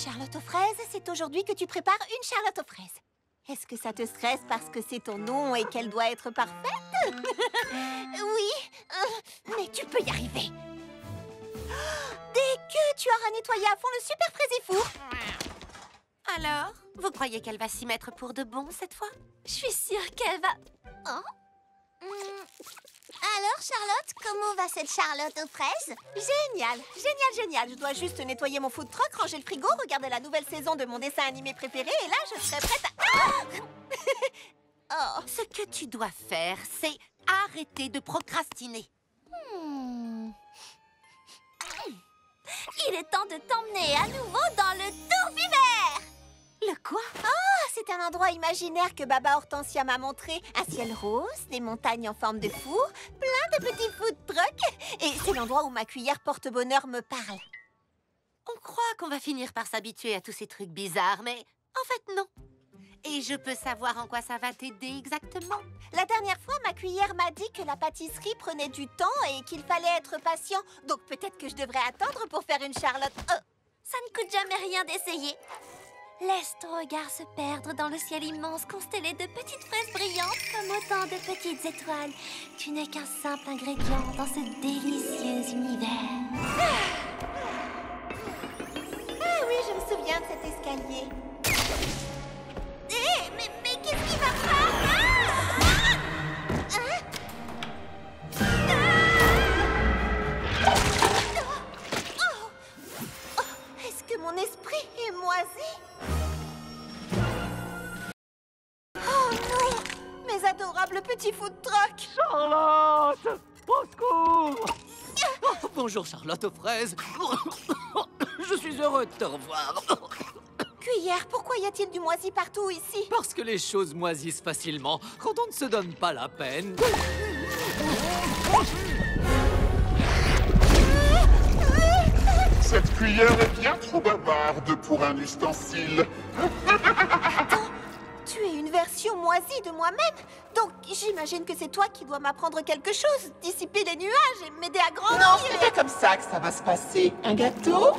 Charlotte aux fraises, c'est aujourd'hui que tu prépares une Charlotte aux fraises. Est-ce que ça te stresse parce que c'est ton nom et qu'elle doit être parfaite? Oui, mais tu peux y arriver. Dès que tu auras nettoyé à fond le super fraisifour. Alors, vous croyez qu'elle va s'y mettre pour de bon cette fois? Je suis sûre qu'elle va... Oh. Alors, Charlotte, comment va cette Charlotte aux fraises? Génial, génial, génial. Je dois juste nettoyer mon food truck, ranger le frigo, regarder la nouvelle saison de mon dessin animé préféré et là, je serai prête à... Oh. Ce que tu dois faire, c'est arrêter de procrastiner. Il est temps de t'emmener à nouveau dans le tourbillard. Le quoi? Oh, c'est un endroit imaginaire que Baba Hortensia m'a montré. Un ciel rose, des montagnes en forme de four, plein de petits food trucks. Et c'est l'endroit où ma cuillère porte-bonheur me parle. On croit qu'on va finir par s'habituer à tous ces trucs bizarres, mais en fait, non. Et je peux savoir en quoi ça va t'aider exactement? La dernière fois, ma cuillère m'a dit que la pâtisserie prenait du temps et qu'il fallait être patient. Donc peut-être que je devrais attendre pour faire une Charlotte. Ça ne coûte jamais rien d'essayer. Laisse ton regard se perdre dans le ciel immense constellé de petites fraises brillantes comme autant de petites étoiles. Tu n'es qu'un simple ingrédient dans ce délicieux univers. Ah oui, je me souviens de cet escalier. Mais qu'est-ce qui va pas? Est-ce que mon esprit est moisi? Oh non! Mes adorables petits food trucks! Charlotte! Au secours! Oh, bonjour Charlotte aux fraises. Je suis heureux de te revoir. Cuillère, pourquoi y a-t-il du moisi partout ici? Parce que les choses moisissent facilement quand on ne se donne pas la peine. Cette cuillère est bien trop bavarde pour un ustensile. Attends, tu es une version moisie de moi-même. Donc j'imagine que c'est toi qui dois m'apprendre quelque chose, dissiper les nuages et m'aider à grandir. Non, c'est pas comme ça que ça va se passer. Un gâteau?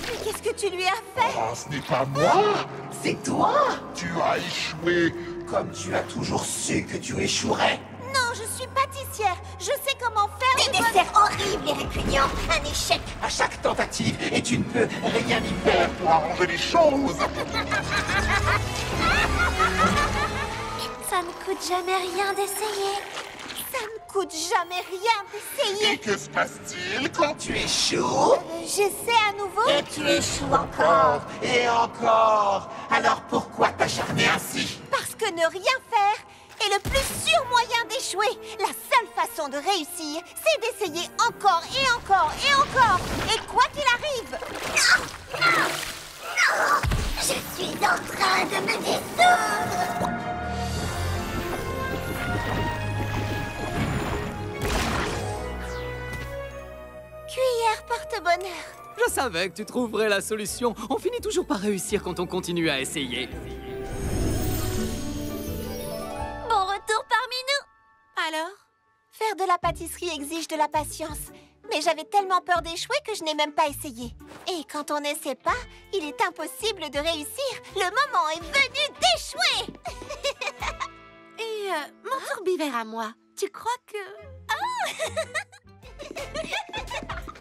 Mais qu'est-ce que tu lui as fait? Oh, ce n'est pas moi. C'est toi? Tu as échoué. Comme tu as toujours su que tu échouerais. Non, je suis pâtissière. Je sais comment faire Des desserts horribles et répugnants. Un échec. À chaque tentative, et tu ne peux rien y faire. Pour arranger les choses. Ça ne coûte jamais rien d'essayer. Ça ne coûte jamais rien Et d'essayer. que se passe-t-il quand Tu échoues, J'essaie à nouveau. et tu échoues encore, et encore. Alors pourquoi t'acharner ainsi? Parce que ne rien faire est le plus sûr moyen d'échouer. La seule façon de réussir, c'est d'essayer encore et encore et encore. Et quoi qu'il arrive. Je suis en train de me dissoudre. Cuillère porte-bonheur. Je savais que tu trouverais la solution. On finit toujours par réussir quand on continue à essayer. Bon retour parmi nous. Alors? Faire de la pâtisserie exige de la patience. Mais j'avais tellement peur d'échouer que je n'ai même pas essayé. Et quand on n'essaie pas, il est impossible de réussir. Le moment est venu d'échouer. Et mon tourbillard à moi, tu crois que...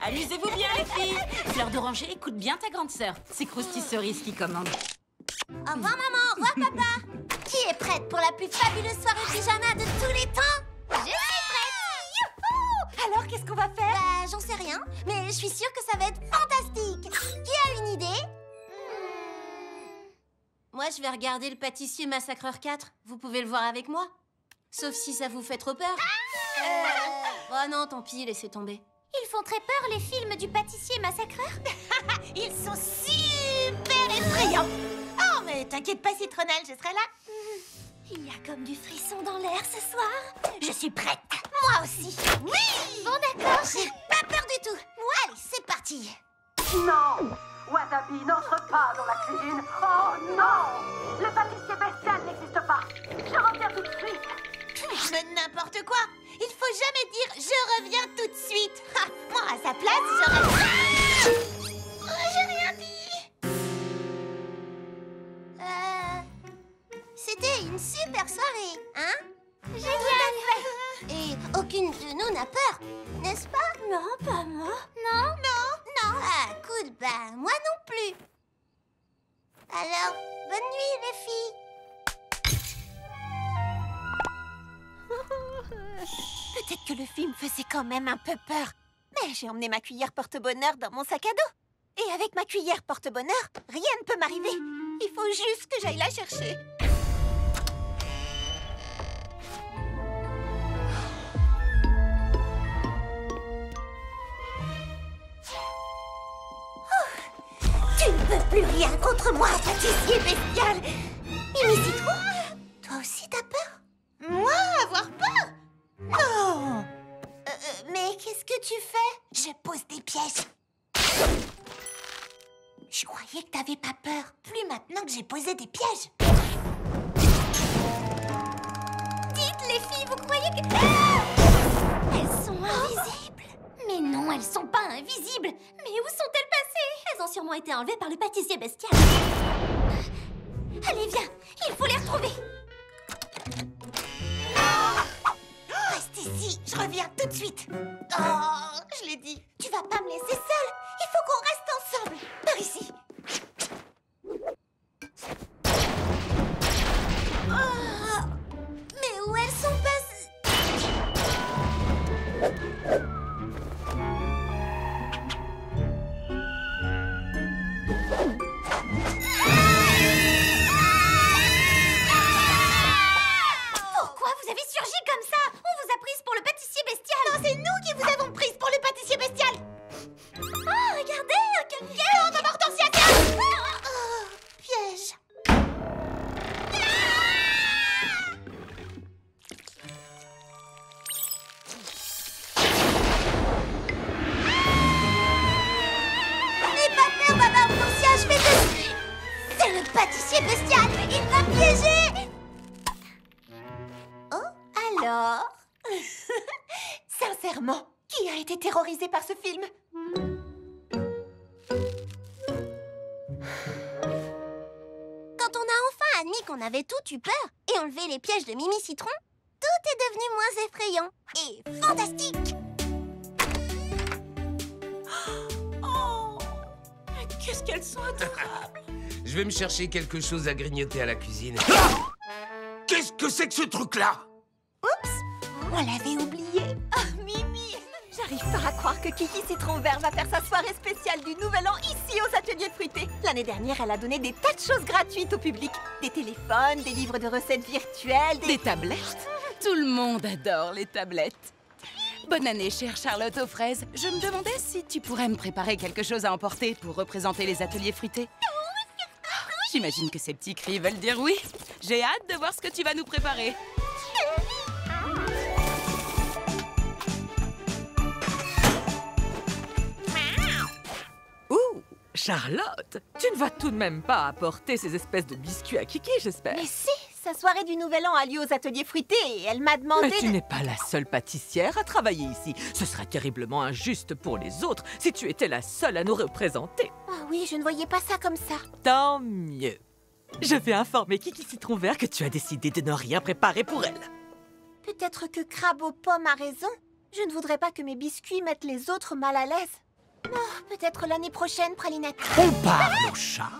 Amusez-vous bien, les filles. Fleur d'oranger, écoute bien ta grande sœur. C'est Krusty Cerise qui commande. Au revoir maman, au revoir papa. Qui est prête pour la plus fabuleuse soirée pyjama de tous les temps? Je suis prête. Youhou! Alors qu'est-ce qu'on va faire? Bah j'en sais rien, mais je suis sûre que ça va être fantastique. Qui a une idée? Moi, je vais regarder le pâtissier Massacreur 4. Vous pouvez le voir avec moi. Sauf si ça vous fait trop peur. Oh non, tant pis, laissez tomber. Ils font très peur les films du pâtissier massacreur. Ils sont super effrayants. Oh mais t'inquiète pas Citronnelle, je serai là. Il y a comme du frisson dans l'air ce soir. Je suis prête. Moi aussi. Oui. Bon d'accord, j'ai pas peur du tout. Allez, c'est parti. Non! Wasabi n'entre pas dans la cuisine! Oh non! Le pâtissier bestial n'existe pas! Je reviens tout de suite! Mais n'importe quoi. Il faut jamais dire je reviens tout de suite. Ha, moi à sa place, j'aurais... J'ai rien dit. N'est-ce pas? Non, pas moi. Non? Non? Non. Ah, cool, bah, moi non plus. Alors, bonne nuit, les filles. Peut-être que le film faisait quand même un peu peur. Mais j'ai emmené ma cuillère porte-bonheur dans mon sac à dos. Et avec ma cuillère porte-bonheur, rien ne peut m'arriver. Il faut juste que j'aille la chercher. Tu ne peux plus rien contre moi, pâtissier bestial. Mimi Citron, toi aussi t'as peur? Moi, avoir peur? Non. Mais qu'est-ce que tu fais? Je pose des pièges. Je croyais que t'avais pas peur. Plus maintenant que j'ai posé des pièges. Dites, les filles, vous croyez que... Elles sont invisibles. Mais non, elles sont pas invisibles. Mais où sont-elles passées? Elles ont sûrement été enlevées par le pâtissier bestial. Allez, viens, il faut les retrouver. Reste ici, je reviens tout de suite. Oh, je l'ai dit, tu vas pas me laisser seule. Il faut qu'on reste ensemble. Par ici. Oh, mais où elles sont passées? Pourquoi vous avez surgi comme ça? On vous a prise pour le pâtissier bestial. Non, c'est nous qui vous avons prise pour le pâtissier bestial. Oh, regardez, quel piège! Oh, maman Hortensia, tiens! Oh, piège. N'aie pas peur, maman Hortensia, je vais te suivre. C'est le pâtissier bestial, il m'a piégé. Oh, alors? Sincèrement, qui a été terrorisé par ce film? Quand on a enfin admis qu'on avait tous eu peur et enlevé les pièges de Mimi Citron, tout est devenu moins effrayant et fantastique. Oh, mais qu'est-ce qu'elles sont adorables. Je vais me chercher quelque chose à grignoter à la cuisine. Qu'est-ce que c'est que ce truc-là? Oups, on l'avait oublié. Ah, Mimi, j'arrive pas à croire que Kiki Citron Vert va faire sa soirée spéciale du Nouvel An ici aux ateliers fruités. L'année dernière, elle a donné des tas de choses gratuites au public. Des téléphones, des livres de recettes virtuelles, Des tablettes? Tout le monde adore les tablettes. Bonne année, chère Charlotte aux fraises. Je me demandais si tu pourrais me préparer quelque chose à emporter pour représenter les ateliers fruités. J'imagine que ces petits cris veulent dire oui. J'ai hâte de voir ce que tu vas nous préparer. Ouh, Charlotte, tu ne vas tout de même pas apporter ces espèces de biscuits à Kiki, j'espère. Mais si, sa soirée du Nouvel An a lieu aux ateliers fruités et elle m'a demandé Mais tu de... n'es pas la seule pâtissière à travailler ici. Ce serait terriblement injuste pour les autres si tu étais la seule à nous représenter. Ah oui, je ne voyais pas ça comme ça. Tant mieux. Je vais informer Kiki Citron Vert que tu as décidé de ne rien préparer pour elle. Peut-être que Crabe aux pommes a raison. Je ne voudrais pas que mes biscuits mettent les autres mal à l'aise. Oh, peut-être l'année prochaine, Pralinette. On parle au chat?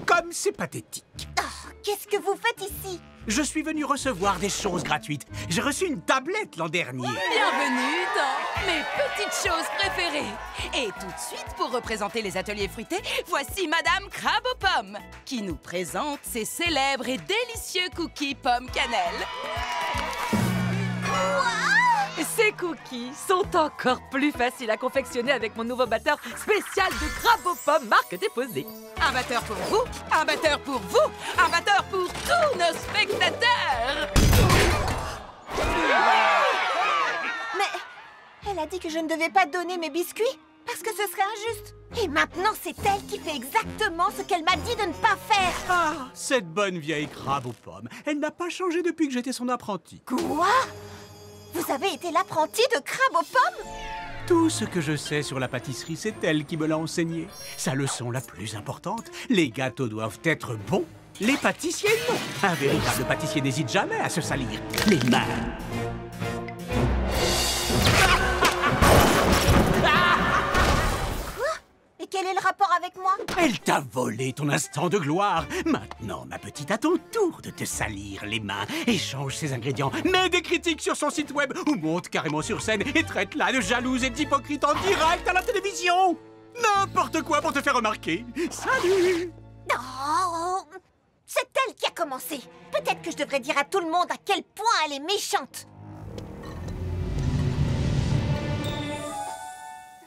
Comme c'est pathétique. Oh, qu'est-ce que vous faites ici? Je suis venu recevoir des choses gratuites. J'ai reçu une tablette l'an dernier. Bienvenue dans mes petites choses préférées. Et tout de suite, pour représenter les ateliers fruités, voici Madame Crabe aux pommes, qui nous présente ses célèbres et délicieux cookies pommes cannelle. Ces cookies sont encore plus faciles à confectionner avec mon nouveau batteur spécial de crabe aux pommes marque déposée. Un batteur pour vous, un batteur pour vous, un batteur pour tous nos spectateurs. Mais elle a dit que je ne devais pas donner mes biscuits parce que ce serait injuste. Et maintenant, c'est elle qui fait exactement ce qu'elle m'a dit de ne pas faire. Ah, cette bonne vieille crabe aux pommes. Elle n'a pas changé depuis que j'étais son apprenti. Quoi? Vous avez été l'apprenti de Crabe aux pommes? Tout ce que je sais sur la pâtisserie, c'est elle qui me l'a enseigné. Sa leçon la plus importante, les gâteaux doivent être bons. Les pâtissiers, non. Un véritable pâtissier n'hésite jamais à se salir les mains. Elle t'a volé ton instant de gloire. Maintenant, ma petite, à ton tour de te salir les mains. Échange ses ingrédients, mets des critiques sur son site web ou monte carrément sur scène et traite-la de jalouse et d'hypocrite en direct à la télévision. N'importe quoi pour te faire remarquer. Salut! Oh, c'est elle qui a commencé. Peut-être que je devrais dire à tout le monde à quel point elle est méchante.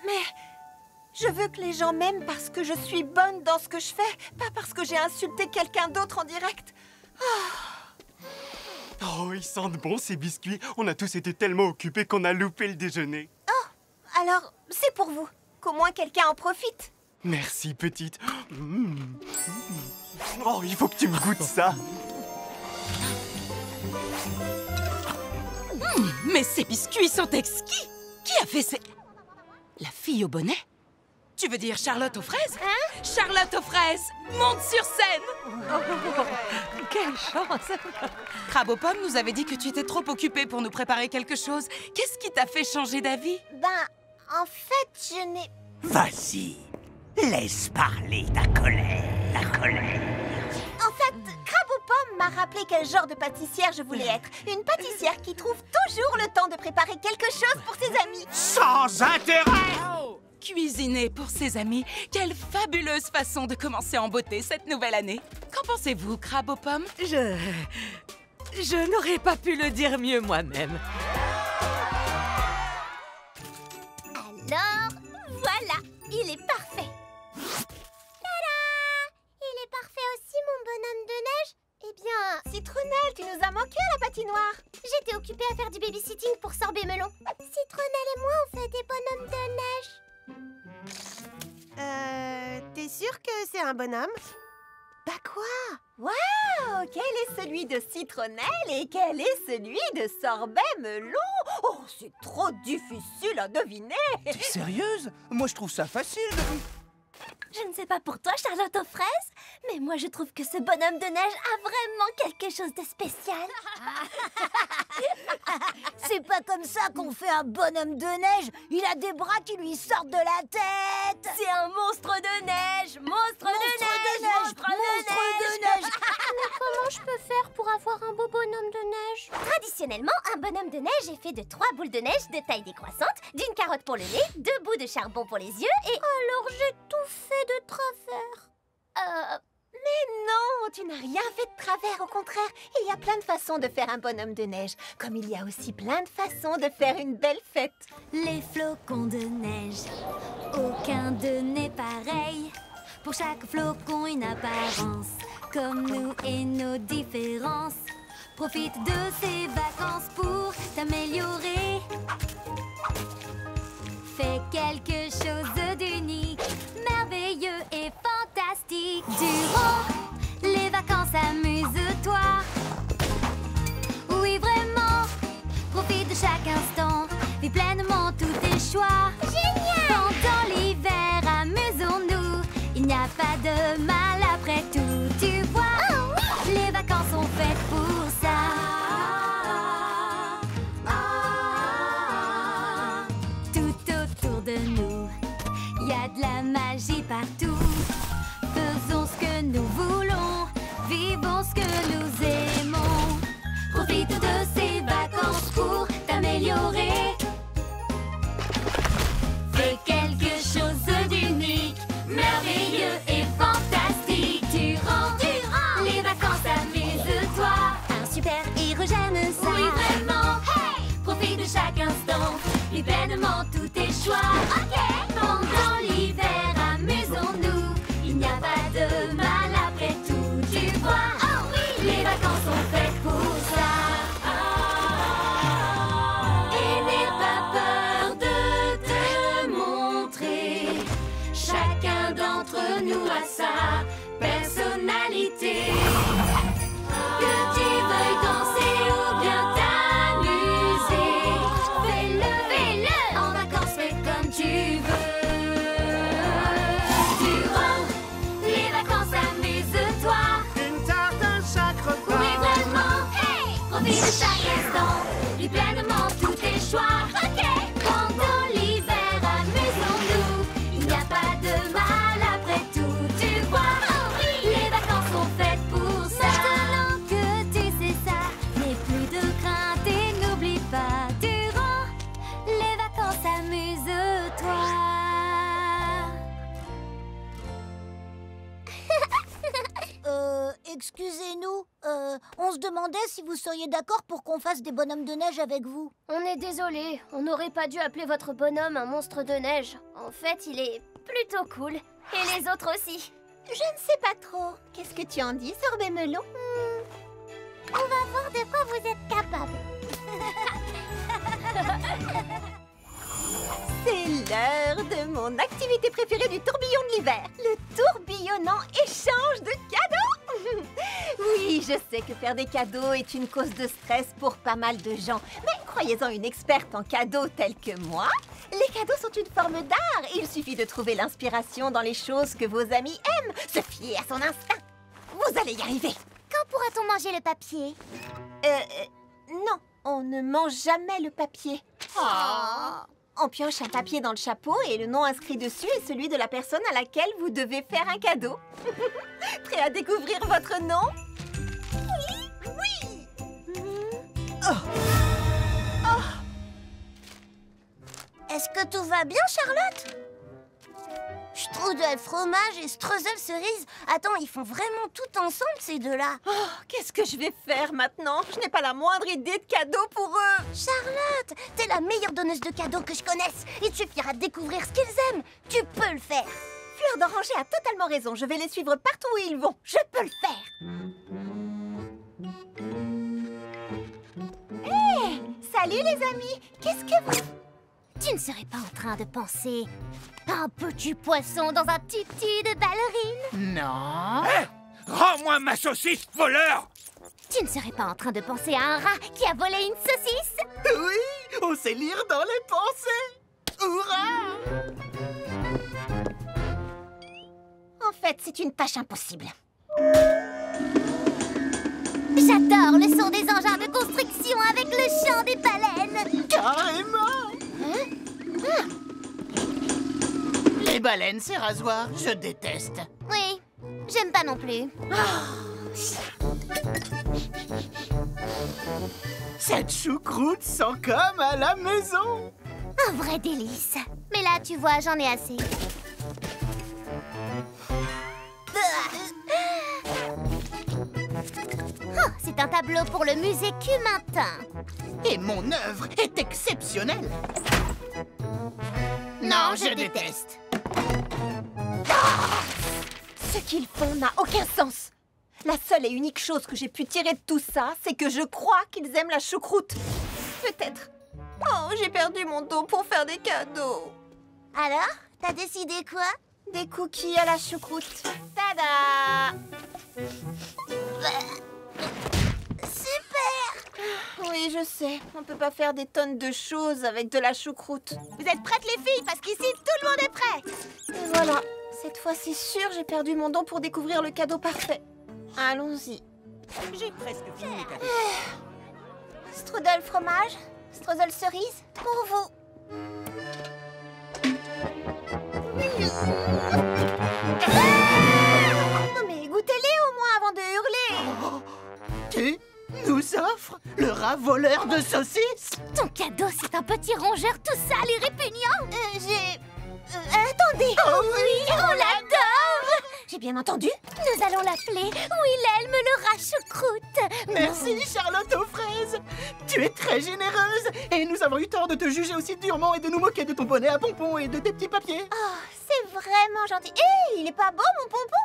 Mais je veux que les gens m'aiment parce que je suis bonne dans ce que je fais, pas parce que j'ai insulté quelqu'un d'autre en direct. Oh, ils sentent bon ces biscuits. On a tous été tellement occupés qu'on a loupé le déjeuner. Oh, alors c'est pour vous. Qu'au moins quelqu'un en profite. Merci, petite. Oh, il faut que tu me goûtes ça. Mais ces biscuits sont exquis. Qui a fait ces... La fille au bonnet? Tu veux dire Charlotte aux fraises? Hein? Charlotte aux fraises, monte sur scène! Quelle chance! Crabe aux pommes nous avait dit que tu étais trop occupée pour nous préparer quelque chose. Qu'est-ce qui t'a fait changer d'avis? Ben, en fait, je n'ai... Vas-y, laisse parler ta colère, la colère. En fait, Crabe aux pommes m'a rappelé quel genre de pâtissière je voulais être. Une pâtissière qui trouve toujours le temps de préparer quelque chose pour ses amis. Sans intérêt! Cuisiner pour ses amis, quelle fabuleuse façon de commencer en beauté cette nouvelle année. Qu'en pensez-vous, Crabe aux pommes? Je n'aurais pas pu le dire mieux moi-même. Alors, voilà, il est parfait. Tada! Il est parfait aussi, mon bonhomme de neige. Eh bien, Citronnelle, tu nous as manqué à la patinoire. J'étais occupée à faire du babysitting pour Sorbet Melon. Citronnelle et moi, on fait des bonhommes de neige. T'es sûre que c'est un bonhomme? Bah quoi? Waouh! Quel est celui de Citronnelle et quel est celui de Sorbet Melon? Oh, c'est trop difficile à deviner. T'es sérieuse? Moi, je trouve ça facile de... Je ne sais pas pour toi, Charlotte aux fraises, mais moi je trouve que ce bonhomme de neige a vraiment quelque chose de spécial. C'est pas comme ça qu'on fait un bonhomme de neige. Il a des bras qui lui sortent de la tête. C'est un monstre de neige. Monstre de neige. Mais comment je peux faire pour avoir un beau bonhomme de neige? Traditionnellement, un bonhomme de neige est fait de 3 boules de neige de taille décroissante, d'une carotte pour le nez, 2 bouts de charbon pour les yeux et... Alors j'ai tout fait de travers. Mais non, tu n'as rien fait de travers, au contraire. Il y a plein de façons de faire un bonhomme de neige, comme il y a aussi plein de façons de faire une belle fête. Les flocons de neige, aucun d'eux n'est pareil. Pour chaque flocon, une apparence, comme nous et nos différences. Profite de ces vacances pour t'améliorer. Fais quelque chose d'unique, merveilleux et fantastique. Durant les vacances, amuse-toi. Oui, vraiment, profite de chaque instant. Vis pleinement tous tes choix. Génial! Pendant l'hiver, amusons-nous. Il n'y a pas de mal après tout. Tu vois, les vacances sont faites pour ça. De nous, il y a de la magie partout. Faisons ce que nous voulons, vivons ce que nous aimons. Profite de ces vacances pour t'améliorer. Fais quelque chose d'unique, merveilleux et fantastique. Durant les vacances, amuse-toi. Un super héros, j'aime ça. Oui, vraiment. Hey! Profite de chaque instant, vis pleinement tous tes choix. Ok. Pendant l'hiver, amusons-nous. Il n'y a pas de mal après tout. Tu vois, Oh oui! les vacances sont faites pour ça. Et n'aie pas peur de te montrer. Chacun d'entre nous a sa personnalité. Que tu veuilles danser ou bien t'amuser, fais-le, en vacances, fais comme tu veux. Durant les vacances, amuse-toi. Une tarte, un chaque repas. Oui, vraiment, hey! Profite de chaque instant, vis pleinement tous tes choix. Ok. Pendant l'hiver, amusons-nous. Il n'y a pas de mal après tout. Tu Excusez-nous, on se demandait si vous seriez d'accord pour qu'on fasse des bonhommes de neige avec vous. On est désolé, on n'aurait pas dû appeler votre bonhomme un monstre de neige. En fait, il est plutôt cool. Et les autres aussi. Je ne sais pas trop. Qu'est-ce que tu en dis, Sorbet Melon? On va voir de quoi vous êtes capable. C'est l'heure de mon activité préférée du tourbillon de l'hiver. Le tourbillonnant échange de cadeaux. Oui, je sais que faire des cadeaux est une cause de stress pour pas mal de gens. Mais croyez-en une experte en cadeaux telle que moi, les cadeaux sont une forme d'art. Il suffit de trouver l'inspiration dans les choses que vos amis aiment. Se fier à son instinct. Vous allez y arriver. Quand pourra-t-on manger le papier? Non, on ne mange jamais le papier. On pioche un papier dans le chapeau et le nom inscrit dessus est celui de la personne à laquelle vous devez faire un cadeau. Prêt à découvrir votre nom? Oui. Est-ce que tout va bien, Charlotte? Strudel fromage et streusel cerise. Attends, ils font vraiment tout ensemble, ces deux-là. Oh, qu'est-ce que je vais faire maintenant? Je n'ai pas la moindre idée de cadeau pour eux. Charlotte, t'es la meilleure donneuse de cadeaux que je connaisse. Il suffira de découvrir ce qu'ils aiment. Tu peux le faire. Fleur d'Oranger a totalement raison. Je vais les suivre partout où ils vont. Je peux le faire. Hé, salut les amis. Qu'est-ce que vous... Tu ne serais pas en train de penser à un petit poisson dans un tutu de ballerine? Non. Hé, rends-moi ma saucisse, voleur! Tu ne serais pas en train de penser à un rat qui a volé une saucisse? Oui, on sait lire dans les pensées. Hurrah! En fait, c'est une tâche impossible. J'adore le son des engins de construction avec le chant des baleines. Carrément! Les baleines, ces rasoirs, je déteste. Oui, j'aime pas non plus. Cette choucroute sent comme à la maison. Un vrai délice. Mais là, tu vois, j'en ai assez. Oh, c'est un tableau pour le musée Cumintin. Et mon œuvre est exceptionnelle. Non, je déteste. Ce qu'ils font n'a aucun sens. La seule et unique chose que j'ai pu tirer de tout ça, c'est que je crois qu'ils aiment la choucroute. Peut-être. Oh, j'ai perdu mon dos pour faire des cadeaux. Alors, t'as décidé quoi? Des cookies à la choucroute. Tada! Super! Oui, je sais. On peut pas faire des tonnes de choses avec de la choucroute. Vous êtes prêtes, les filles? Parce qu'ici, tout le monde est prêt. Et voilà. Cette fois, c'est sûr, j'ai perdu mon don pour découvrir le cadeau parfait. Allons-y. J'ai presque fini mes cadeaux. Strudel fromage, streusel cerise, pour vous. Non mais goûtez-les au moins avant de hurler. Tu nous offres le rat voleur de saucisses? Ton cadeau, c'est un petit rongeur tout sale et répugnant. Attendez. Oh oui, on l'adore. J'ai bien entendu. Nous allons l'appeler Wilhelm le rat choucroute. Merci, Charlotte aux fraises. Tu es très généreuse et nous avons eu tort de te juger aussi durement et de nous moquer de ton bonnet à pompons et de tes petits papiers. Oh, c'est vraiment gentil. Hé, il est pas beau, mon pompon?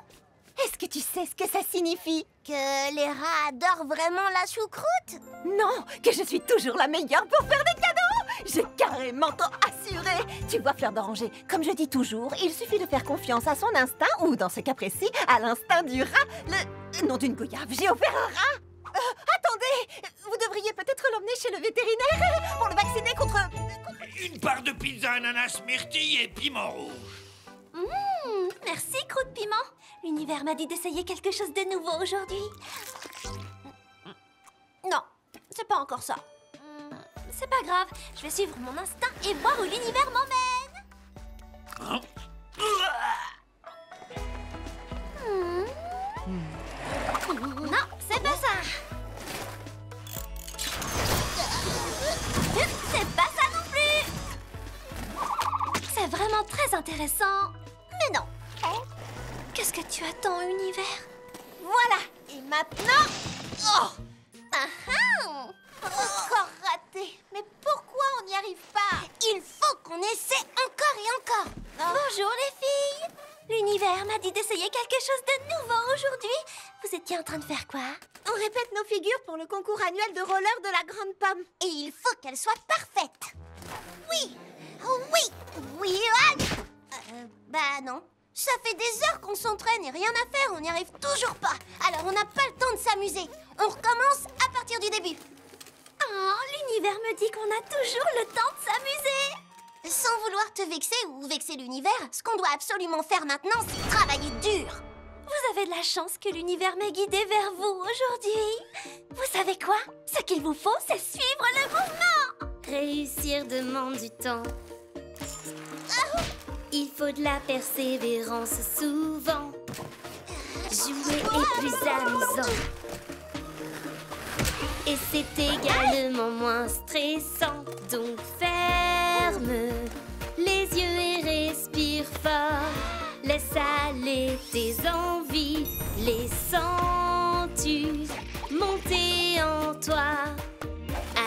Est-ce que tu sais ce que ça signifie? Que les rats adorent vraiment la choucroute? Non, que je suis toujours la meilleure pour faire des cadeaux. J'ai carrément t'en assuré. Tu vois, Fleur d'Oranger, comme je dis toujours, il suffit de faire confiance à son instinct, ou dans ce cas précis, à l'instinct du rat. Le nom d'une goyave, j'ai offert un rat. Attendez, vous devriez peut-être l'emmener chez le vétérinaire pour le vacciner contre... Une part de pizza ananas myrtille et piment rouge. Merci, Croûte Piment. L'univers m'a dit d'essayer quelque chose de nouveau aujourd'hui. Non, c'est pas encore ça. C'est pas grave, je vais suivre mon instinct et voir où l'univers m'emmène. Non, c'est pas ça. C'est pas ça non plus. C'est vraiment très intéressant. Mais non. Qu'est-ce que tu attends, univers? Voilà, Et maintenant... Oh! Encore raté. Mais pourquoi on n'y arrive pas? Il faut qu'on essaie encore et encore. Bonjour les filles. L'univers m'a dit d'essayer quelque chose de nouveau aujourd'hui. Vous étiez en train de faire quoi? On répète nos figures pour le concours annuel de roller de la Grande Pomme. Et il faut qu'elle soit parfaite. Oui. Bah non. Ça fait des heures qu'on s'entraîne et rien à faire, on n'y arrive toujours pas. Alors on n'a pas le temps de s'amuser. On recommence à partir du début. Oh, l'univers me dit qu'on a toujours le temps de s'amuser. Sans vouloir te vexer ou vexer l'univers, ce qu'on doit absolument faire maintenant, c'est travailler dur. Vous avez de la chance que l'univers m'ait guidé vers vous aujourd'hui. Vous savez quoi? Ce qu'il vous faut, c'est suivre le mouvement. Réussir demande du temps. Il faut de la persévérance souvent. Jouer est plus amusant. Et c'est également moins stressant. Donc ferme les yeux et respire fort. Laisse aller tes envies. Les sens-tu monter en toi?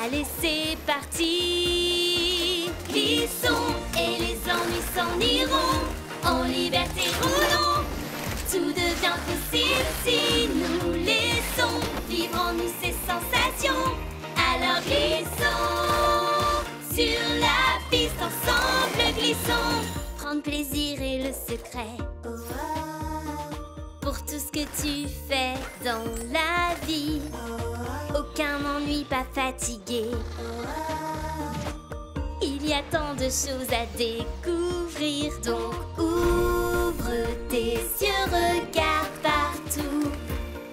Allez, c'est parti. Glissons et les ennuis s'en iront. En liberté roulons. Tout devient possible si nous laissons vivre en nous ces sensations. Alors glissons sur la piste ensemble, glissons. Prendre plaisir est le secret pour tout ce que tu fais dans la vie. Aucun ennui, pas fatigué. Il y a tant de choses à découvrir, donc ouvre tes yeux, regarde partout.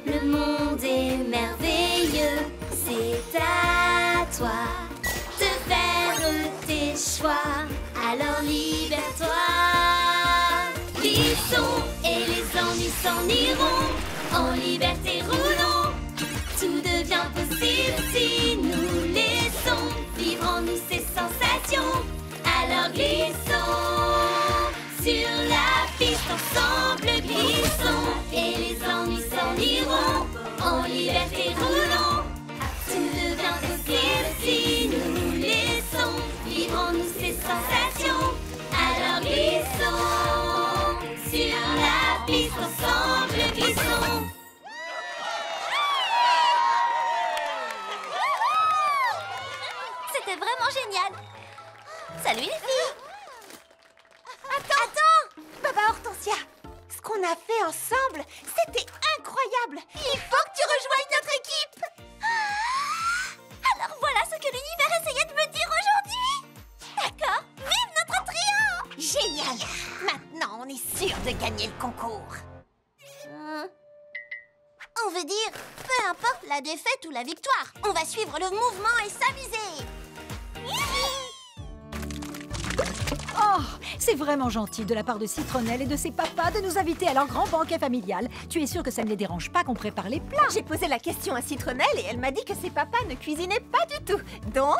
Le monde est merveilleux, c'est à toi de faire tes choix. Alors libère-toi. Glissons et les ennuis s'en iront. En liberté roulons. Tout devient possible si nous laissons vivre en nous ces sensations. Alors glissons sur la piste ensemble, glissons et les ennuis s'en iront. En liberté roulons. Tout devient possible si nous laissons vivre en nous ces sensations. Alors glissons sur la piste ensemble, glissons. C'était vraiment génial. Salut les filles. Attends Baba Hortensia, ce qu'on a fait ensemble, c'était incroyable. Il faut que tu rejoignes notre équipe. Alors voilà ce que l'univers essayait de me dire aujourd'hui. D'accord, vive notre trio. Génial. Maintenant, on est sûr de gagner le concours. On veut dire, peu importe la défaite ou la victoire, on va suivre le mouvement et s'amuser. Oh, c'est vraiment gentil de la part de Citronnelle et de ses papas de nous inviter à leur grand banquet familial. Tu es sûr que ça ne les dérange pas qu'on prépare les plats? J'ai posé la question à Citronnelle et elle m'a dit que ses papas ne cuisinaient pas du tout. Donc,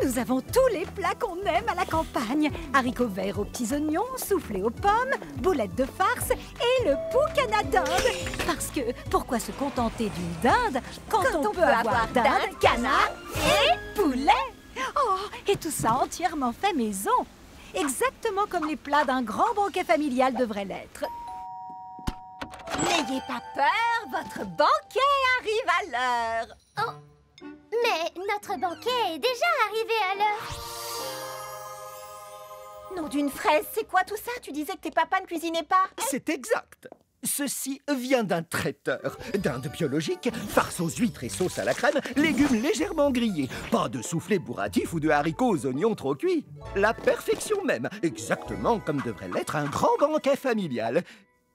nous avons tous les plats qu'on aime à la campagne. Haricots verts aux petits oignons, soufflés aux pommes, boulettes de farce et le poucana d'Inde. Parce que, pourquoi se contenter d'une dinde quand on peut avoir dinde, canard et poulet? Oh, et tout ça entièrement fait maison. Exactement comme les plats d'un grand banquet familial devraient l'être. N'ayez pas peur, votre banquet arrive à l'heure. Oh, mais notre banquet est déjà arrivé à l'heure. Nom d'une fraise, c'est quoi tout ça? Tu disais que tes papas ne cuisinaient pas? C'est exact. Ceci vient d'un traiteur. Dinde biologique, farce aux huîtres et sauce à la crème, légumes légèrement grillés. Pas de soufflé bourratif ou de haricots aux oignons trop cuits. La perfection même, exactement comme devrait l'être un grand banquet familial.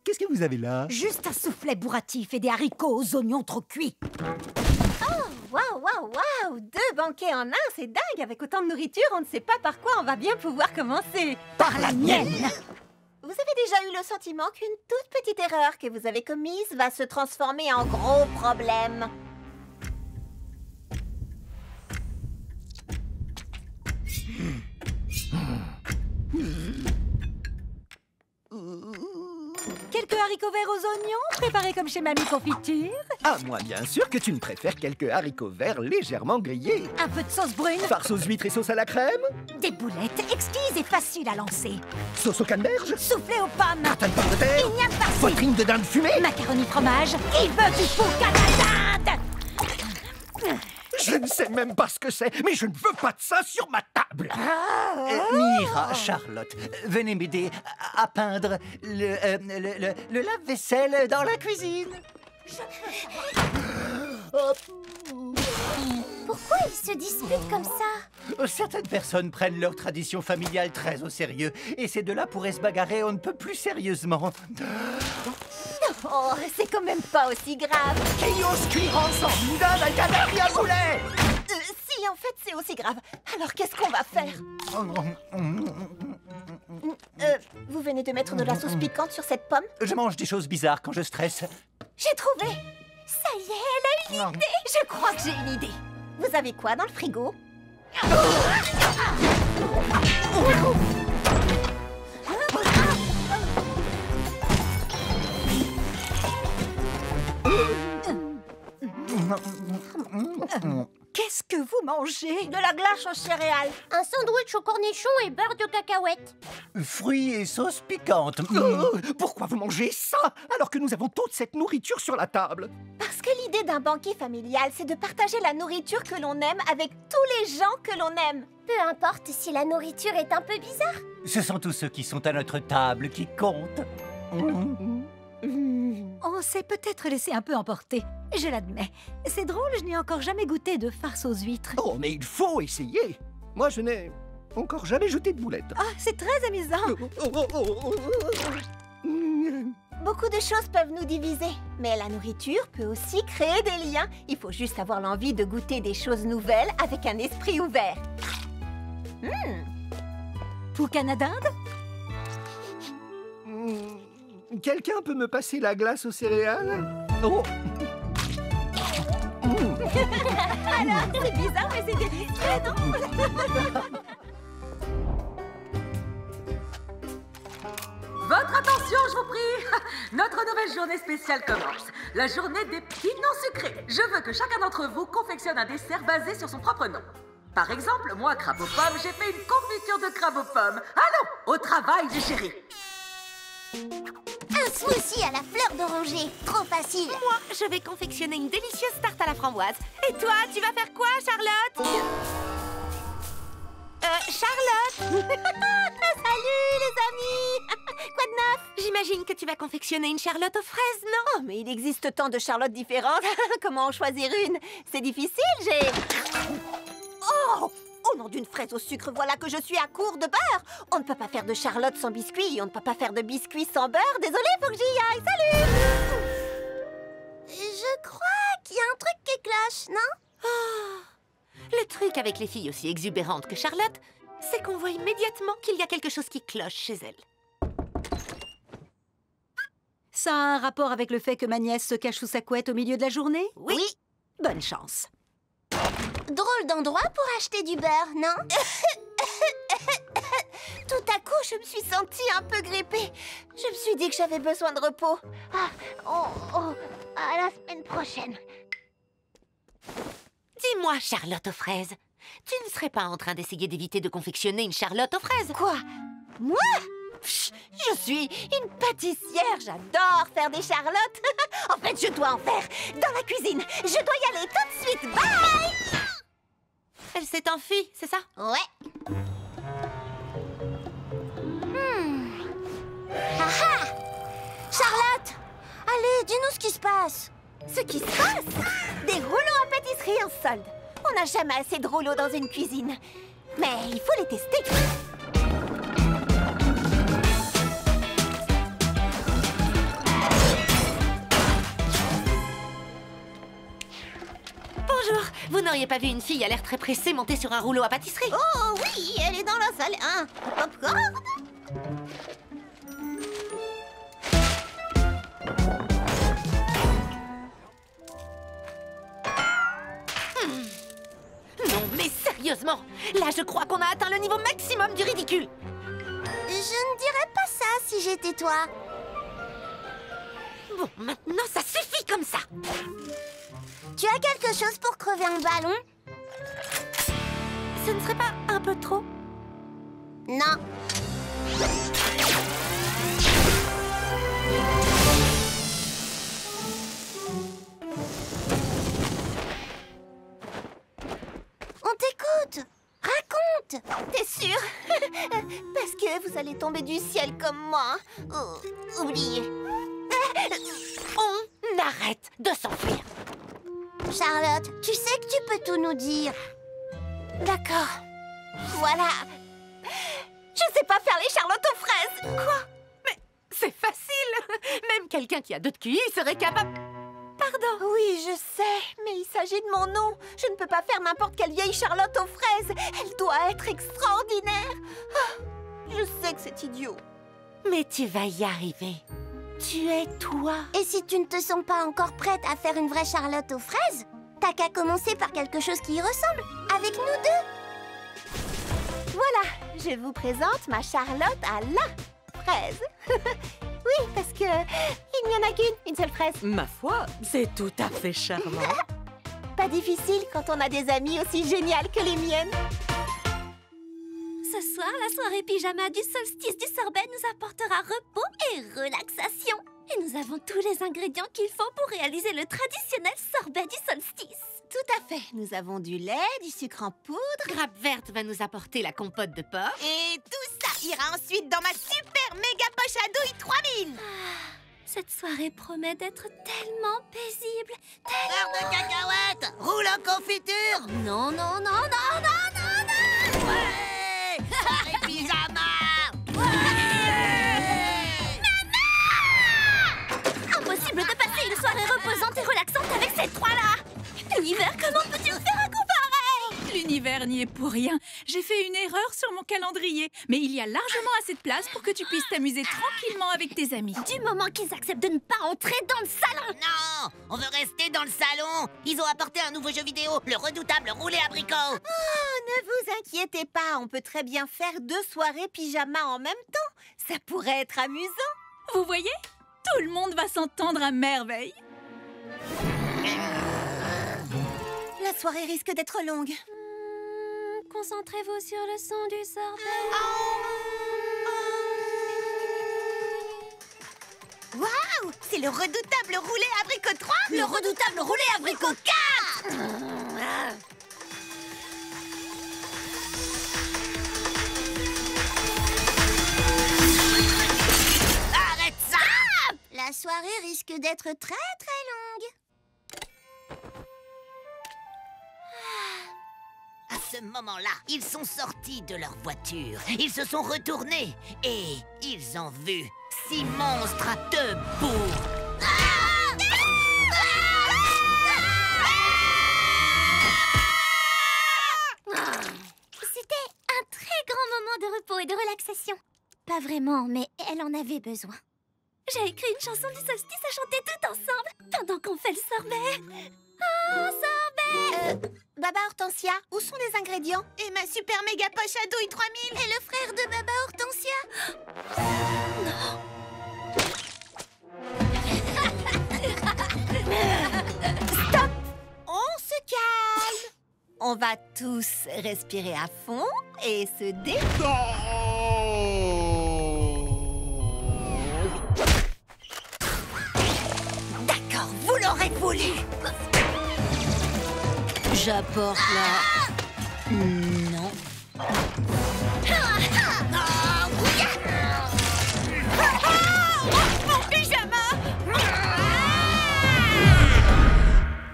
Qu'est-ce que vous avez là? Juste un soufflet bourratif et des haricots aux oignons trop cuits. Oh, waouh! 2 banquets en un, c'est dingue! Avec autant de nourriture, on ne sait pas par quoi on va bien pouvoir commencer. Par la mienne! Vous avez déjà eu le sentiment qu'une toute petite erreur que vous avez commise va se transformer en gros problème. Quelqu'un haricots verts aux oignons, préparés comme chez Mamie Confiture. À moins bien sûr que tu ne préfères quelques haricots verts légèrement grillés. Un peu de sauce brune. Farce aux huîtres et sauce à la crème. Des boulettes exquises et faciles à lancer. Sauce au canneberge. Soufflé aux pommes. Tartane pomme de terre. Igname farcie. Poitrine de dinde fumée. Macaroni fromage. Il veut du poucanadade. Je ne sais même pas ce que c'est, mais je ne veux pas de ça sur ma table. Mira, Charlotte, venez m'aider à peindre le lave-vaisselle dans la cuisine. Pourquoi ils se disputent comme ça? Certaines personnes prennent leur tradition familiale très au sérieux, et ces deux-là pourraient se bagarrer on ne peut plus sérieusement. Oh, c'est quand même pas aussi grave. Qui ose cuire ensemble une dinde avec un dernier boulet? Si, en fait, c'est aussi grave. Alors, qu'est-ce qu'on va faire? Vous venez de mettre de la sauce piquante sur cette pomme? Je mange des choses bizarres quand je stresse. J'ai trouvé! Ça y est, elle a une idée! Je crois que j'ai une idée. Vous avez quoi dans le frigo? Qu'est-ce que vous mangez? De la glace aux céréales. Un sandwich au cornichon et beurre de cacahuètes. Fruits et sauce piquante. Pourquoi vous mangez ça alors que nous avons toute cette nourriture sur la table? Parce que l'idée d'un banquet familial, c'est de partager la nourriture que l'on aime avec tous les gens que l'on aime. Peu importe si la nourriture est un peu bizarre. Ce sont tous ceux qui sont à notre table qui comptent. On s'est peut-être laissé un peu emporter, je l'admets. C'est drôle, je n'ai encore jamais goûté de farce aux huîtres. Oh, mais il faut essayer. Moi, je n'ai encore jamais jeté de boulettes. Ah, c'est très amusant. Beaucoup de choses peuvent nous diviser, mais la nourriture peut aussi créer des liens. Il faut juste avoir l'envie de goûter des choses nouvelles avec un esprit ouvert. Poucanadade? Quelqu'un peut me passer la glace aux céréales? Oh. Alors, c'est bizarre, mais c'est délicieux, non? Votre attention, je vous prie. Notre nouvelle journée spéciale commence. La journée des petits non sucrés. Je veux que chacun d'entre vous confectionne un dessert basé sur son propre nom. Par exemple, moi, crabe aux pommes, j'ai fait une confiture de crabe aux pommes. Allons, au travail, les chéris. Un smoothie à la fleur d'oranger. Trop facile. Moi, je vais confectionner une délicieuse tarte à la framboise. Et toi, tu vas faire quoi, Charlotte? Charlotte? Salut, les amis! Quoi de neuf? J'imagine que tu vas confectionner une Charlotte aux fraises, non? Oh, mais il existe tant de Charlottes différentes. Comment en choisir une? C'est difficile, j'ai... Oh! Au nom d'une fraise au sucre, voilà que je suis à court de beurre. On ne peut pas faire de Charlotte sans biscuit. On ne peut pas faire de biscuit sans beurre. Désolée, faut que j'y aille. Salut! Je crois qu'il y a un truc qui cloche, non? Le truc avec les filles aussi exubérantes que Charlotte, c'est qu'on voit immédiatement qu'il y a quelque chose qui cloche chez elles. Ça a un rapport avec le fait que ma nièce se cache sous sa couette au milieu de la journée? Oui. Bonne chance. Drôle d'endroit pour acheter du beurre, non? Tout à coup, je me suis sentie un peu grippée. Je me suis dit que j'avais besoin de repos. À la semaine prochaine. Dis-moi, Charlotte aux fraises, tu ne serais pas en train d'essayer d'éviter de confectionner une Charlotte aux fraises? Quoi? Moi? Je suis une pâtissière. J'adore faire des Charlottes. En fait, je dois en faire dans la cuisine. Je dois y aller tout de suite. Bye! Elle s'est enfuie, c'est ça? Ouais. Ah! Charlotte! Allez, dis-nous ce qui se passe. Ce qui se passe? Des rouleaux à pâtisserie en solde. On n'a jamais assez de rouleaux dans une cuisine. Mais il faut les tester. Bonjour, vous n'auriez pas vu une fille à l'air très pressée monter sur un rouleau à pâtisserie? Oh oui, elle est dans la salle 1. Popcorn? Non, mais sérieusement, là je crois qu'on a atteint le niveau maximum du ridicule. Je ne dirais pas ça si j'étais toi. Bon, maintenant, ça suffit comme ça. Tu as quelque chose pour crever un ballon? Ce ne serait pas un peu trop? Non. On t'écoute. Raconte. T'es sûre? Parce que vous allez tomber du ciel comme moi. Oh, oubliez. On arrête de s'enfuir. Charlotte, tu sais que tu peux tout nous dire. D'accord. Voilà. Je sais pas faire les charlottes aux fraises. Quoi? Mais c'est facile. Même quelqu'un qui a 2 de QI serait capable... Pardon. Oui, je sais, mais il s'agit de mon nom. Je ne peux pas faire n'importe quelle vieille charlotte aux fraises. Elle doit être extraordinaire. Ah, je sais que c'est idiot. Mais tu vas y arriver. Tu es toi. Et si tu ne te sens pas encore prête à faire une vraie charlotte aux fraises, t'as qu'à commencer par quelque chose qui y ressemble, avec nous deux. Voilà, je vous présente ma charlotte à la fraise. Oui, parce que il n'y en a une seule fraise. Ma foi, c'est tout à fait charmant. Pas difficile quand on a des amis aussi géniales que les miennes. Ce soir, la soirée pyjama du solstice du sorbet nous apportera repos et relaxation. Et nous avons tous les ingrédients qu'il faut pour réaliser le traditionnel sorbet du solstice. Tout à fait. Nous avons du lait, du sucre en poudre. Grappe Verte va nous apporter la compote de porc. Et tout ça ira ensuite dans ma super méga poche à douille 3000. Cette soirée promet d'être tellement paisible, Beurre de cacahuète, roule en confiture. Non, non, non, non, non, non, non. Ouais. Soirée pyjama. Impossible de passer une soirée reposante et relaxante avec ces trois-là. L'univers, comment peux-tu me faire un coup pareil? L'univers n'y est pour rien. J'ai fait une erreur sur mon calendrier. Mais il y a largement assez de place pour que tu puisses t'amuser tranquillement avec tes amis. Du moment qu'ils acceptent de ne pas entrer dans le salon. Non, on veut rester dans le salon. Ils ont apporté un nouveau jeu vidéo, le redoutable roulé abricot. Oh, ne vous inquiétez pas, on peut très bien faire 2 soirées pyjama en même temps. Ça pourrait être amusant. Vous voyez? Tout le monde va s'entendre à merveille. La soirée risque d'être longue. Concentrez-vous sur le son du sorbet. Waouh! C'est le redoutable roulé abricot 3? Le redoutable roulé abricot 4. Arrête ça! La soirée risque d'être très très longue. À ce moment-là, ils sont sortis de leur voiture. Ils se sont retournés et ils ont vu 6 monstres à 2 bourgs. C'était un très grand moment de repos et de relaxation. Pas vraiment, mais elle en avait besoin. J'ai écrit une chanson du solstice à chanter tout ensemble pendant qu'on fait le sorbet. Oh, sorbet! Baba Hortensia, où sont les ingrédients? Et ma super méga poche à douille 3000? Et le frère de Baba Hortensia? Stop! On se calme. On va tous respirer à fond et se D'accord, vous l'aurez voulu. J'apporte la... Non. Mon pyjama!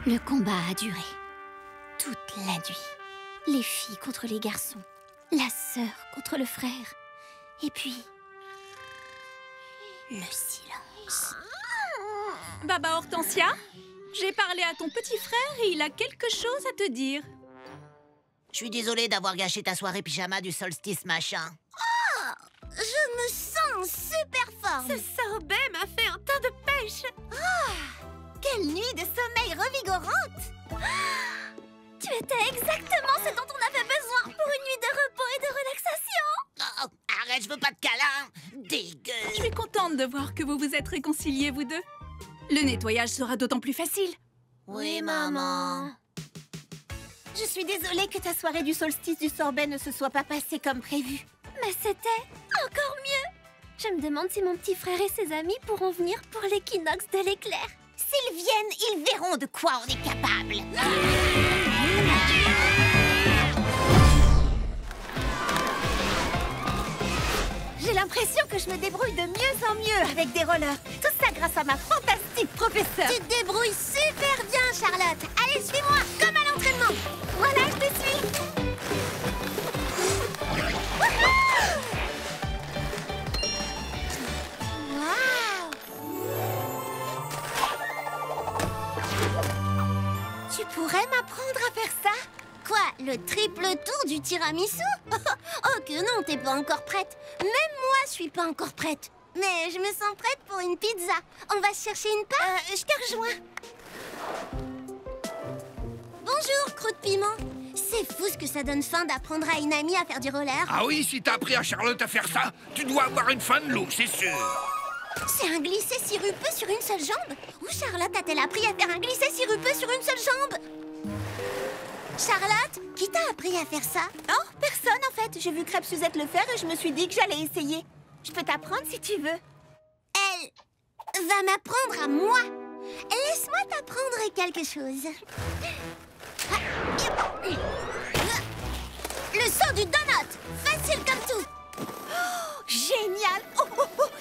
Le combat a duré toute la nuit. Les filles contre les garçons, la sœur contre le frère, et puis le silence. Baba Hortensia, j'ai parlé à ton petit frère et il a quelque chose à te dire. Je suis désolée d'avoir gâché ta soirée pyjama du solstice machin. Oh, je me sens super forme. Ce sorbet m'a fait un tas de pêche. Ah, quelle nuit de sommeil revigorante. Tu étais exactement ce dont on avait besoin pour une nuit de repos et de relaxation. Oh, arrête, je veux pas de câlin. Dégueu. Je suis contente de voir que vous vous êtes réconciliés, vous deux. Le nettoyage sera d'autant plus facile. Oui, maman. Je suis désolée que ta soirée du solstice du sorbet ne se soit pas passée comme prévu. Mais c'était encore mieux. Je me demande si mon petit frère et ses amis pourront venir pour l'équinoxe de l'éclair. S'ils viennent, ils verront de quoi on est capable. J'ai l'impression que je me débrouille de mieux en mieux avec des rollers. Tout ça grâce à ma fantastique professeure. Tu te débrouilles super bien, Charlotte. Allez, suis-moi, comme à l'entraînement. Voilà, je te suis. Tu pourrais m'apprendre à faire ça? Quoi, le triple tour du tiramisu? Oh que non, t'es pas encore prête. Même moi, je suis pas encore prête. Mais je me sens prête pour une pizza. On va chercher une part? Je te rejoins. Bonjour, croûte piment. C'est fou ce que ça donne faim d'apprendre à une amie à faire du roller. Ah oui, si t'as appris à Charlotte à faire ça, tu dois avoir une fan look, c'est sûr. C'est un glissé sirupeux sur une seule jambe? Où Charlotte a-t-elle appris à faire un glissé sirupeux sur une seule jambe? Charlotte, qui t'a appris à faire ça? Oh, personne en fait. J'ai vu Crêpe Suzette le faire et je me suis dit que j'allais essayer. Je peux t'apprendre si tu veux. Elle va m'apprendre à moi. Laisse-moi t'apprendre quelque chose. Le saut du donut. Facile comme tout. Oh, génial.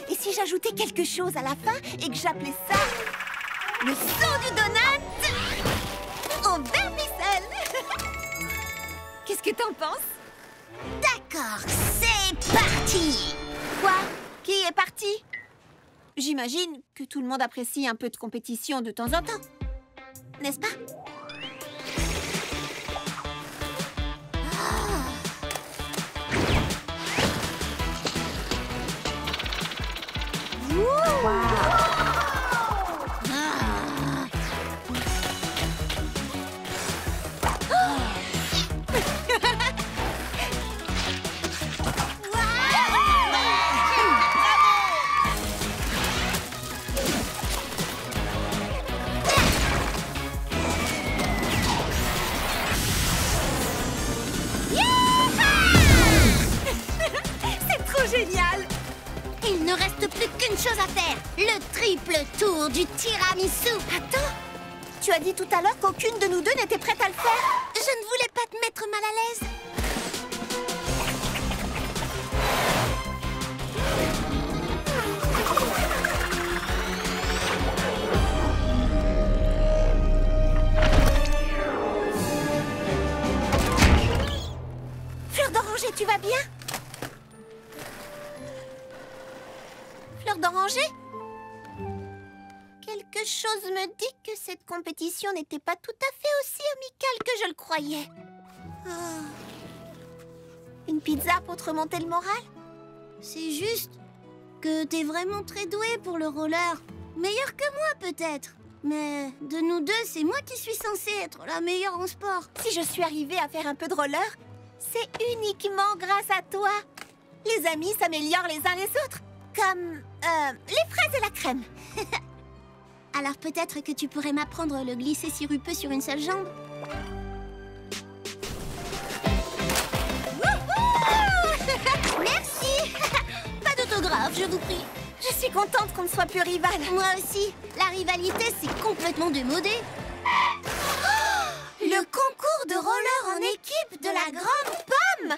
Et si j'ajoutais quelque chose à la fin et que j'appelais ça le saut du donut au vermicelle? Qu'est-ce que t'en penses? D'accord, c'est parti. Quoi? Qui est parti? J'imagine que tout le monde apprécie un peu de compétition de temps en temps. N'est-ce pas? Génial! Il ne reste plus qu'une chose à faire. Le triple tour du tiramisu. Attends, tu as dit tout à l'heure qu'aucune de nous deux n'était prête à le faire. Je ne voulais pas te mettre mal à l'aise. Fleur d'oranger, tu vas bien? Fleur d'oranger? Quelque chose me dit que cette compétition n'était pas tout à fait aussi amicale que je le croyais. Oh. Une pizza pour te remonter le moral? C'est juste que t'es vraiment très douée pour le roller. Meilleure que moi, peut-être. Mais de nous deux, c'est moi qui suis censée être la meilleure en sport. Si je suis arrivée à faire un peu de roller, c'est uniquement grâce à toi. Les amis s'améliorent les uns les autres. Comme les fraises et la crème. Alors peut-être que tu pourrais m'apprendre le glisser sirupeux sur une seule jambe. Merci. Pas d'autographe, je vous prie. Je suis contente qu'on ne soit plus rivales. Moi aussi. La rivalité, c'est complètement démodé. Le concours de roller en équipe de la Grande Pomme.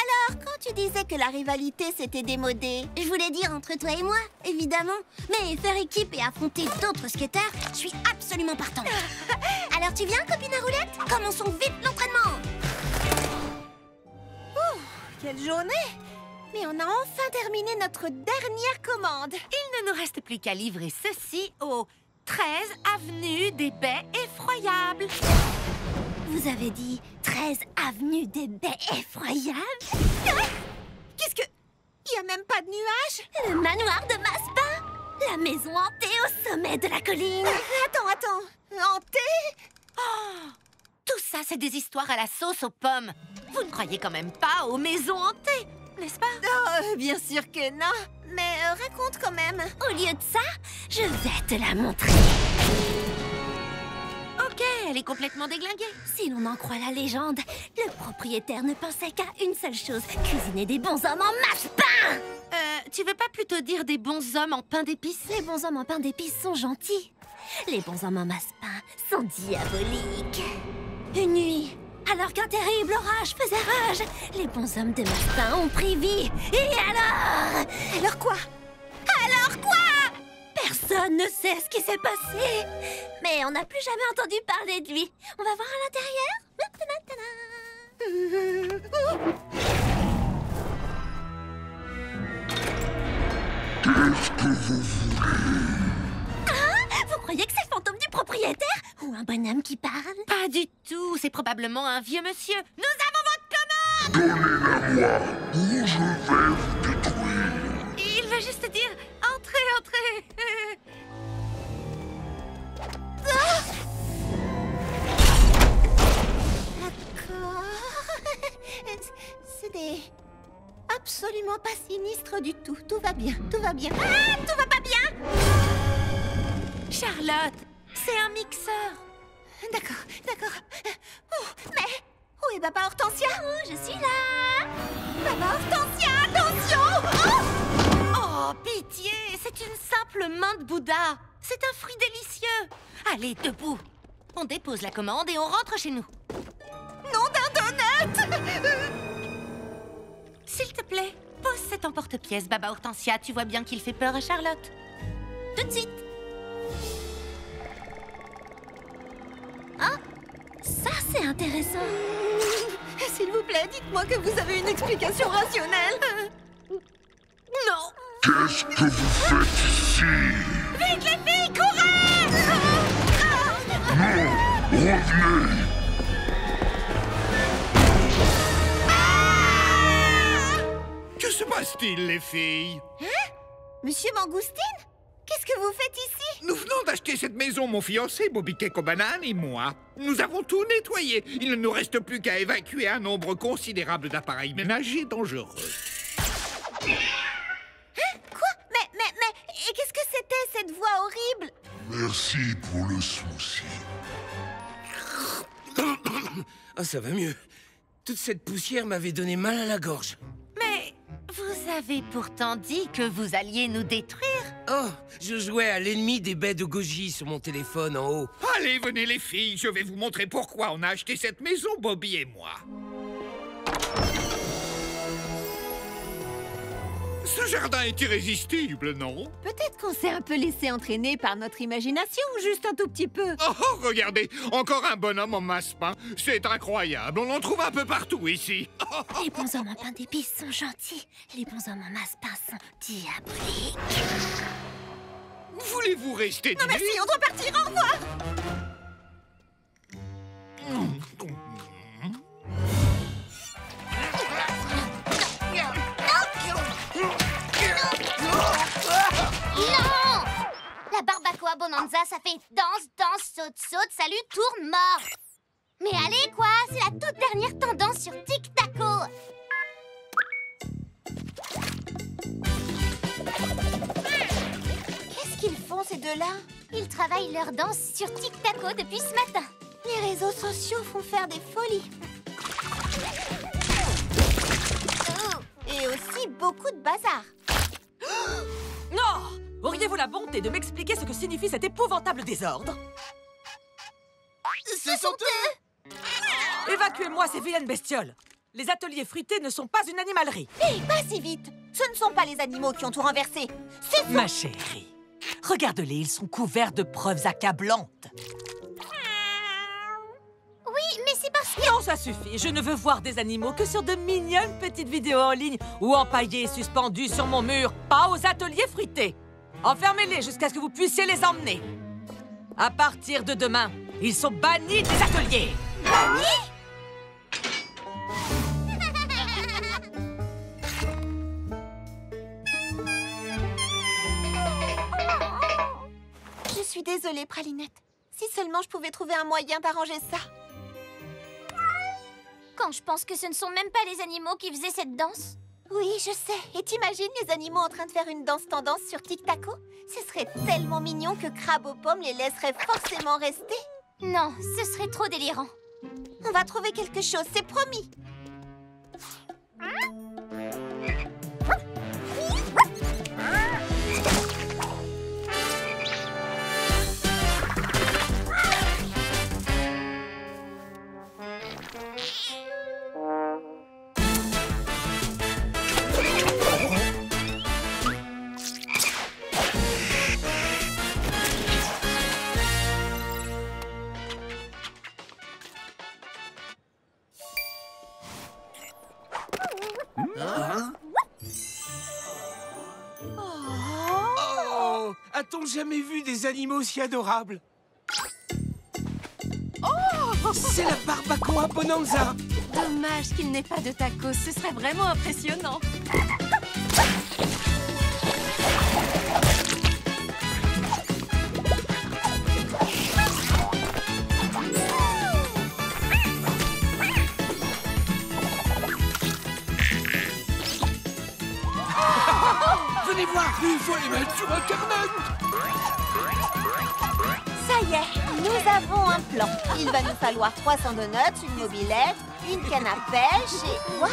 Alors, quand tu disais que la rivalité s'était démodée, je voulais dire entre toi et moi, évidemment. Mais faire équipe et affronter d'autres skateurs, je suis absolument partante. Alors tu viens, copine à roulette? Commençons vite l'entraînement. Quelle journée! Mais on a enfin terminé notre dernière commande. Il ne nous reste plus qu'à livrer ceci au 13 avenue des Baies Effroyables. Vous avez dit 13 avenue des Baies Effroyables? Qu'est-ce que... Il n'y a même pas de nuages? Le manoir de Maspa, la maison hantée au sommet de la colline. Attends. Hantée? Oh, tout ça, c'est des histoires à la sauce aux pommes. Vous ne croyez quand même pas aux maisons hantées? n'est-ce pas? Oh, bien sûr que non. Mais raconte quand même. Au lieu de ça, je vais te la montrer. Ok, elle est complètement déglinguée. Si l'on en croit la légende, le propriétaire ne pensait qu'à une seule chose, cuisiner des bons hommes en masse-pain. Tu veux pas plutôt dire des bons hommes en pain d'épices? Les bons hommes en pain d'épices sont gentils. Les bons hommes en masse-pain sont diaboliques. Une nuit, alors qu'un terrible orage faisait rage, les bons hommes de masse-pain ont pris vie. Et alors? Alors quoi? Alors quoi? Personne ne sait ce qui s'est passé. Mais on n'a plus jamais entendu parler de lui. On va voir à l'intérieur. Qu'est-ce que vous voulez? Vous croyez que c'est le fantôme du propriétaire? Ou un bonhomme qui parle? Pas du tout, c'est probablement un vieux monsieur. Nous avons votre commande! Donnez-la-moi ou je vais vous détruire. Il veut juste dire « Entrez, entrez !» D'accord. Ce n'est absolument pas sinistre du tout. Tout va bien, tout va bien. Ah, tout va pas bien! Charlotte, c'est un mixeur. D'accord, d'accord. Mais où est Papa Hortensia? Oh, je suis là! Papa Hortensia, attention! Oh, pitié, c'est une simple main de Bouddha. C'est un fruit délicieux. Allez, debout. On dépose la commande et on rentre chez nous. Nom d'un donut! S'il te plaît, pose cet emporte-pièce, Baba Hortensia. Tu vois bien qu'il fait peur à Charlotte. Tout de suite. Ah, ça c'est intéressant. S'il vous plaît, dites-moi que vous avez une explication rationnelle. Non. Qu'est-ce que vous faites ici? Vite les filles, courez! Non, revenez. Que se passe-t-il, les filles? Hein? Monsieur Mangoustine? Qu'est-ce que vous faites ici? Nous venons d'acheter cette maison, mon fiancé, Bobby Cake aux bananes et moi. Nous avons tout nettoyé. Il ne nous reste plus qu'à évacuer un nombre considérable d'appareils ménagers dangereux. Hein? Quoi? Mais, et qu'est-ce que c'était, cette voix horrible? Merci pour le souci. Ah, ça va mieux. Toute cette poussière m'avait donné mal à la gorge. Mais vous avez pourtant dit que vous alliez nous détruire. Oh, je jouais à l'ennemi des baies de goji sur mon téléphone en haut. Allez, venez les filles, je vais vous montrer pourquoi on a acheté cette maison, Bobby et moi. Ce jardin est irrésistible, non? Peut-être qu'on s'est un peu laissé entraîner par notre imagination, juste un tout petit peu. Oh, regardez, encore un bonhomme en masse-pain. C'est incroyable, on en trouve un peu partout ici. Les bons hommes en pain d'épices sont gentils. Les bons hommes en masse-pain sont diaboliques. Voulez-vous rester Non merci, on doit partir, au revoir. Non! La barbacoa bonanza, ça fait danse, danse, saute, saute, salut, tourne, mort. Mais allez quoi, c'est la toute dernière tendance sur Tic Taco. Qu'est-ce qu'ils font, ces deux-là? Ils travaillent leur danse sur Tic Taco depuis ce matin. Les réseaux sociaux font faire des folies. Et aussi beaucoup de bazar. Non! Auriez-vous la bonté de m'expliquer ce que signifie cet épouvantable désordre? Ce sont eux! Évacuez-moi ces vilaines bestioles! Les ateliers fruités ne sont pas une animalerie. Hé, pas si vite! Ce ne sont pas les animaux qui ont tout renversé. C'est Ma chérie, regarde-les, ils sont couverts de preuves accablantes. Oui, mais c'est parce que... Non, ça suffit. Je ne veux voir des animaux que sur de mignonnes petites vidéos en ligne ou empaillés suspendus sur mon mur, pas aux ateliers fruités. Enfermez-les jusqu'à ce que vous puissiez les emmener. À partir de demain, ils sont bannis des ateliers. Bannis? Je suis désolée, Pralinette. Si seulement je pouvais trouver un moyen d'arranger ça. Quand je pense que ce ne sont même pas les animaux qui faisaient cette danse. Oui, je sais. Et t'imagines les animaux en train de faire une danse tendance sur Tic Taco? Ce serait tellement mignon que Crabe aux pommes les laisserait forcément rester. Non, ce serait trop délirant. On va trouver quelque chose, c'est promis. Oh! A-t-on jamais vu des animaux si adorables? Oh! C'est la barbacoa Bonanza! Dommage qu'il n'ait pas de tacos, ce serait vraiment impressionnant. Venez voir, il faut les mettre sur Internet. Ça y est, nous avons un plan. Il va nous falloir 300 donuts, une mobilette, une canne à pêche et... Waouh!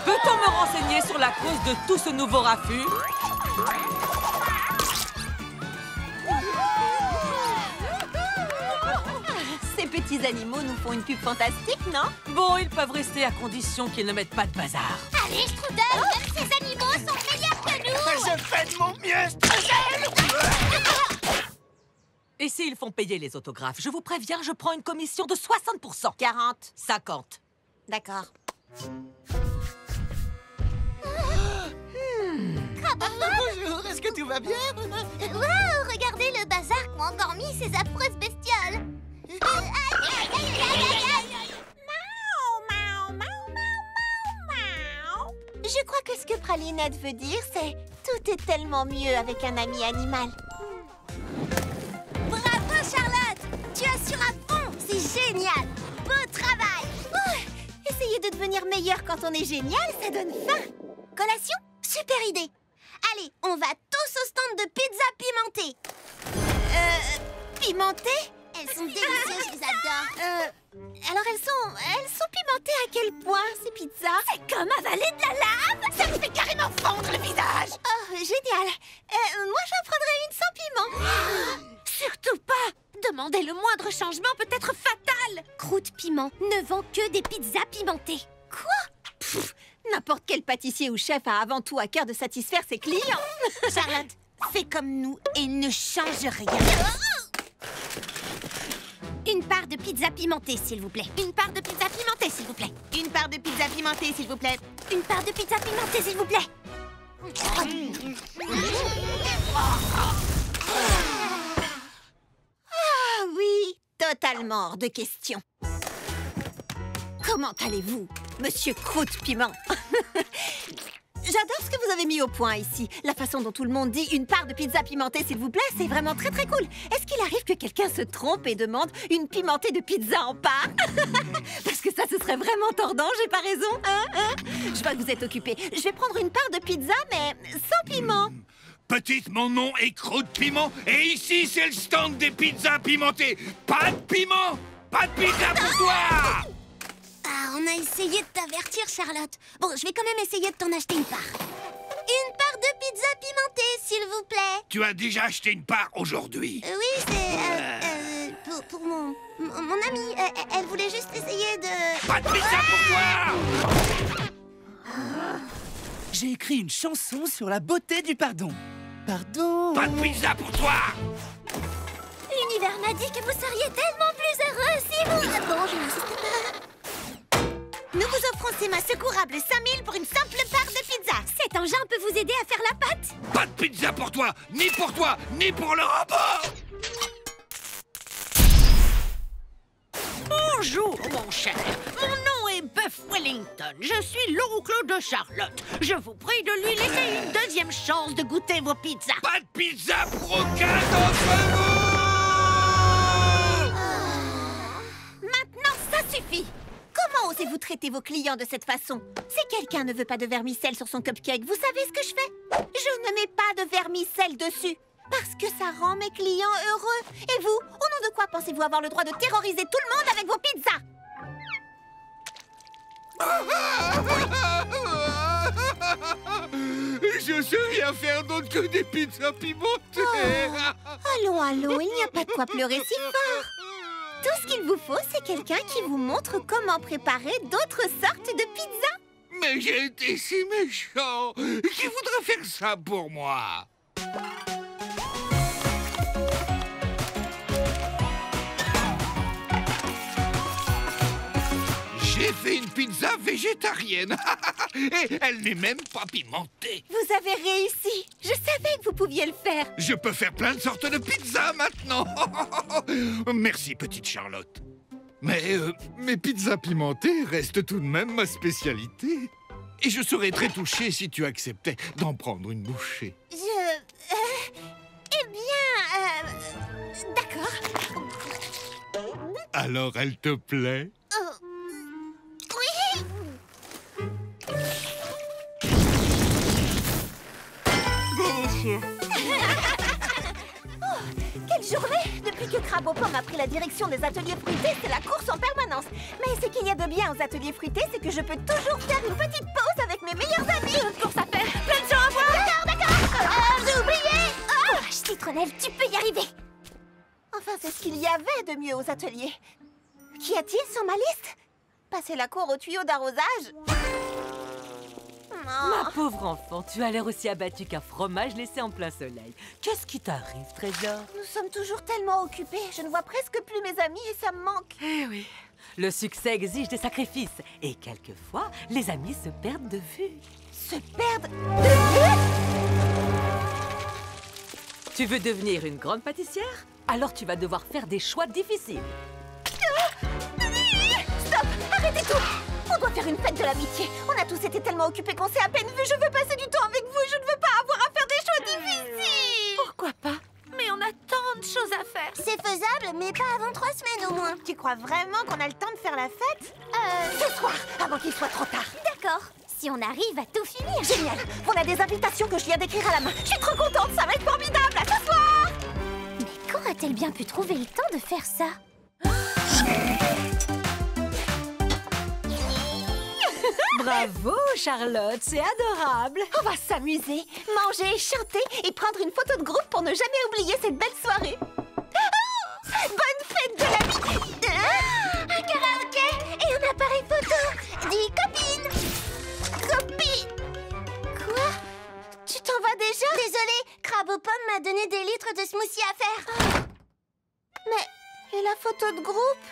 Peut-on me renseigner sur la cause de tout ce nouveau raffut? Ces petits animaux nous font une pub fantastique, non? Bon, ils peuvent rester à condition qu'ils ne mettent pas de bazar. Allez, Strudel, même ces animaux sont meilleurs que nous! Je fais de mon mieux, Strudel! Et s'ils font payer les autographes, je vous préviens, je prends une commission de 60%. 40. 50. D'accord. Bonjour, est-ce que tout va bien? Waouh, regardez le bazar qu'ont encore mis ces affreuses bestioles! Je crois que ce que Pralinette veut dire, c'est tout est tellement mieux avec un ami animal. Bravo, Charlotte! Tu assures à fond! C'est génial! Beau travail! Essayer de devenir meilleur quand on est génial, ça donne faim. Collation? Super idée! Allez, on va tous au stand de pizza pimentée! Pimentée? Elles sont délicieuses, je les adore! Alors elles sont pimentées à quel point, ces pizzas? C'est comme avaler de la lave! Ça me fait carrément fondre le visage! Oh, génial! Moi, j'en prendrais une sans piment. Surtout pas! Demander le moindre changement peut être fatal! Croûte Piment ne vend que des pizzas pimentées. Quoi? N'importe quel pâtissier ou chef a avant tout à cœur de satisfaire ses clients. Charlotte, fais comme nous et ne change rien. Une part de pizza pimentée, s'il vous plaît. Une part de pizza pimentée, s'il vous plaît. Une part de pizza pimentée, s'il vous plaît. Une part de pizza pimentée, s'il vous plaît. Ah oui, totalement hors de question. Comment allez-vous, monsieur Croûte Piment? J'adore ce que vous avez mis au point ici. La façon dont tout le monde dit une part de pizza pimentée, s'il vous plaît, c'est vraiment très très cool. Est-ce qu'il arrive que quelqu'un se trompe et demande une pimentée de pizza en part? Parce que ça, ce serait vraiment tordant, j'ai pas raison, hein? Je vois que vous êtes occupé. Je vais prendre une part de pizza, mais sans piment. Petite, mon nom est Croûte Piment, et ici, c'est le stand des pizzas pimentées. Pas de piment, pas de pizza pour toi! Ah, on a essayé de t'avertir, Charlotte. Bon, je vais quand même essayer de t'en acheter une part. Une part de pizza pimentée, s'il vous plaît. Tu as déjà acheté une part aujourd'hui. Oui, c'est... pour mon amie. Elle voulait juste essayer de... Pas de pizza pour toi! J'ai écrit une chanson sur la beauté du pardon. Pardon. Pas de pizza pour toi! L'univers m'a dit que vous seriez tellement plus heureux si vous... Bon, je n'insiste pas. Nous vous offrons ces mains secourables 5000 pour une simple part de pizza. Cet engin peut vous aider à faire la pâte. Pas de pizza pour toi, ni pour le robot! Bonjour, mon cher. Mon nom est Buff Wellington. Je suis l'oncle de Charlotte. Je vous prie de lui laisser une deuxième chance de goûter vos pizzas. Pas de pizza pour aucun d'entre vous! Maintenant Comment osez-vous traiter vos clients de cette façon? Si quelqu'un ne veut pas de vermicelle sur son cupcake, vous savez ce que je fais? Je ne mets pas de vermicelle dessus. Parce que ça rend mes clients heureux. Et vous, au nom de quoi pensez-vous avoir le droit de terroriser tout le monde avec vos pizzas? Je sais rien faire d'autre que des pizzas pimentées. Allons, allons, il n'y a pas de quoi pleurer si fort. Tout ce qu'il vous faut, c'est quelqu'un qui vous montre comment préparer d'autres sortes de pizzas. Mais j'ai été si méchant. Qui voudrait faire ça pour moi? J'ai fait une pizza végétarienne. Et elle n'est même pas pimentée. Vous avez réussi. Je savais que vous pouviez le faire. Je peux faire plein de sortes de pizzas maintenant. Merci, petite Charlotte. Mais mes pizzas pimentées restent tout de même ma spécialité. Et je serais très touché si tu acceptais d'en prendre une bouchée. Eh bien... D'accord. Alors, elle te plaît? Oui. Délicieux. Oh, quelle journée! Depuis que Crabe aux pommes a pris la direction des ateliers fruités, c'est la course en permanence. Mais ce qu'il y a de bien aux ateliers fruités, c'est que je peux toujours faire une petite pause avec mes meilleurs amis. Une course à faire, plein de choses à voir. D'accord. J'ai oublié. Oh, Citronnelle, tu peux y arriver. Enfin, c'est ce qu'il y avait de mieux aux ateliers. Qu'y a-t-il sur ma liste? Passer la cour au tuyau d'arrosage? Ma pauvre enfant, tu as l'air aussi abattu qu'un fromage laissé en plein soleil. Qu'est-ce qui t'arrive, Trésor? Nous sommes toujours tellement occupés. Je ne vois presque plus mes amis et ça me manque. Eh oui, le succès exige des sacrifices. Et quelquefois, les amis se perdent de vue. Se perdent de vue? Tu veux devenir une grande pâtissière? Alors tu vas devoir faire des choix difficiles. Stop! Arrêtez tout! On doit faire une fête de l'amitié. On a tous été tellement occupés qu'on s'est à peine vus. Je veux passer du temps avec vous et je ne veux pas avoir à faire des choix difficiles. Pourquoi pas? Mais on a tant de choses à faire. C'est faisable, mais pas avant 3 semaines au moins. Tu crois vraiment qu'on a le temps de faire la fête? Ce soir, avant qu'il soit trop tard. D'accord. Si on arrive à tout finir. Génial! On a des invitations que je viens d'écrire à la main. Je suis trop contente, ça va être formidable. À ce soir! Mais quand a-t-elle bien pu trouver le temps de faire ça? Bravo, Charlotte, c'est adorable. On va s'amuser, manger, chanter et prendre une photo de groupe pour ne jamais oublier cette belle soirée. Oh, bonne fête de l'amitié. Un karaoké et un appareil photo. Dis copine. Copine. Quoi? Tu t'en vas déjà? Désolée, Crabe aux pommes m'a donné des litres de smoothie à faire. Mais, et la photo de groupe?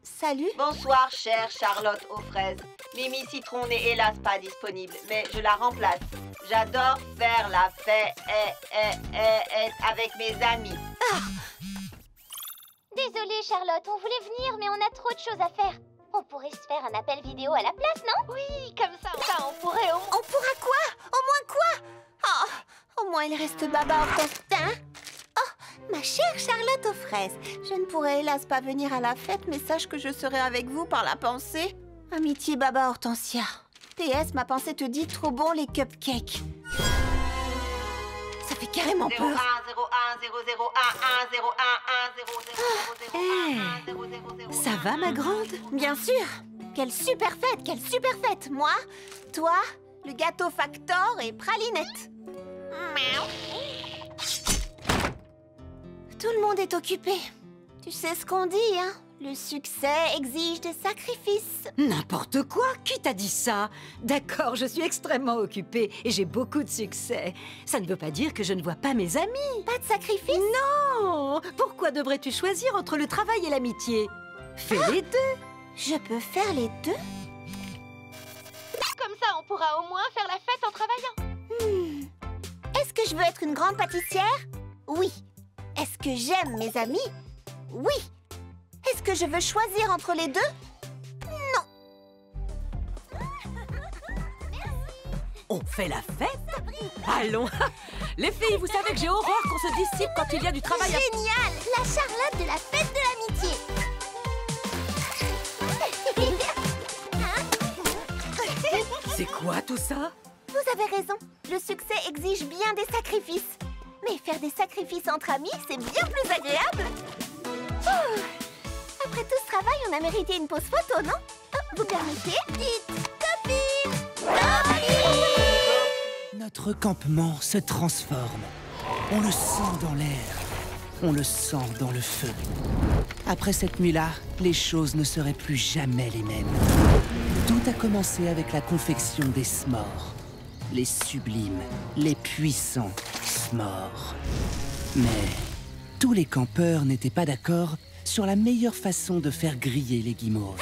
Salut. Bonsoir, chère Charlotte aux fraises. Mimi Citron n'est hélas pas disponible, mais je la remplace. J'adore faire la fête avec mes amis. Désolée, Charlotte, on voulait venir, mais on a trop de choses à faire. On pourrait se faire un appel vidéo à la place, non? Oui, comme ça, on pourrait... On pourra quoi? Au moins quoi? Oh, au moins il reste Baba Hortensia. Oh, ma chère Charlotte aux fraises, je ne pourrai hélas pas venir à la fête, mais sache que je serai avec vous par la pensée. Amitié Baba Hortensia. PS, ma pensée te dit trop bon les cupcakes. Ça fait carrément peur. 01 01 00 01 01 Ça va, ma grande? Bien sûr. Quelle super fête, quelle super fête. Moi, toi, le gâteau Factor et Pralinette. Tout le monde est occupé. Tu sais ce qu'on dit, hein? Le succès exige des sacrifices. N'importe quoi! Qui t'a dit ça? D'accord, je suis extrêmement occupée et j'ai beaucoup de succès. Ça ne veut pas dire que je ne vois pas mes amis. Pas de sacrifice? Non! Pourquoi devrais-tu choisir entre le travail et l'amitié? Fais les deux! Je peux faire les deux? Comme ça, on pourra au moins faire la fête en travaillant. Est-ce que je veux être une grande pâtissière? Oui. Est-ce que j'aime mes amis? Oui. Est-ce que je veux choisir entre les deux? Non. On fait la fête? Allons. Les filles, vous savez que j'ai horreur qu'on se dissipe quand il y a du travail. Génial! La Charlotte de la fête de l'amitié. C'est quoi tout ça? Vous avez raison. Le succès exige bien des sacrifices. Mais faire des sacrifices entre amis, c'est bien plus agréable. Ouh. Après tout ce travail, on a mérité une pause photo, non? Vous permettez? Dites copine! Notre campement se transforme. On le sent dans l'air. On le sent dans le feu. Après cette nuit-là, les choses ne seraient plus jamais les mêmes. Tout a commencé avec la confection des s'mores. Les sublimes, les puissants s'mores. Mais tous les campeurs n'étaient pas d'accord sur la meilleure façon de faire griller les guimauves.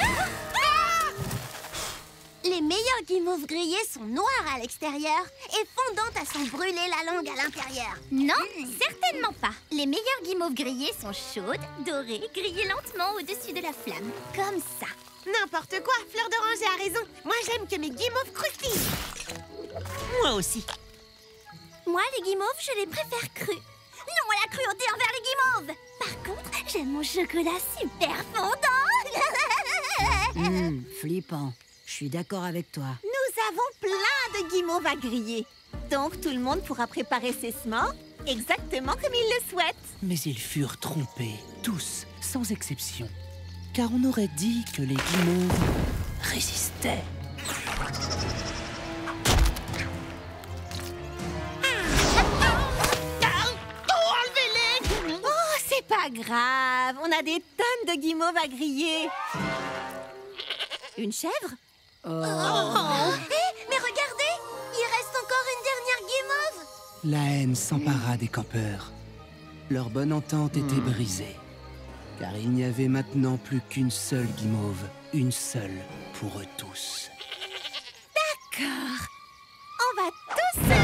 Les meilleurs guimauves grillés sont noirs à l'extérieur et fondantes à s'en brûler la langue à l'intérieur. Non, certainement pas. Les meilleurs guimauves grillés sont chaudes, dorées, grillées lentement au-dessus de la flamme. Comme ça. N'importe quoi, Fleur d'Oranger a raison. Moi, j'aime que mes guimauves croustillent. Moi aussi. Moi, les guimauves, je les préfère crus. Non à la cruauté envers les guimauves. Par contre, j'aime mon chocolat super fondant. Flippant. Je suis d'accord avec toi. Nous avons plein de guimauves à griller. Donc tout le monde pourra préparer ses s'mores exactement comme il le souhaite. Mais ils furent trompés, tous, sans exception. Car on aurait dit que les guimauves résistaient. Enlevez-les! Oh, c'est pas grave. On a des tonnes de guimauves à griller. Une chèvre? Mais regardez, il reste encore une dernière guimauve. La haine s'empara des campeurs. Leur bonne entente était brisée. Car il n'y avait maintenant plus qu'une seule guimauve. Une seule pour eux tous. D'accord. On va tous se...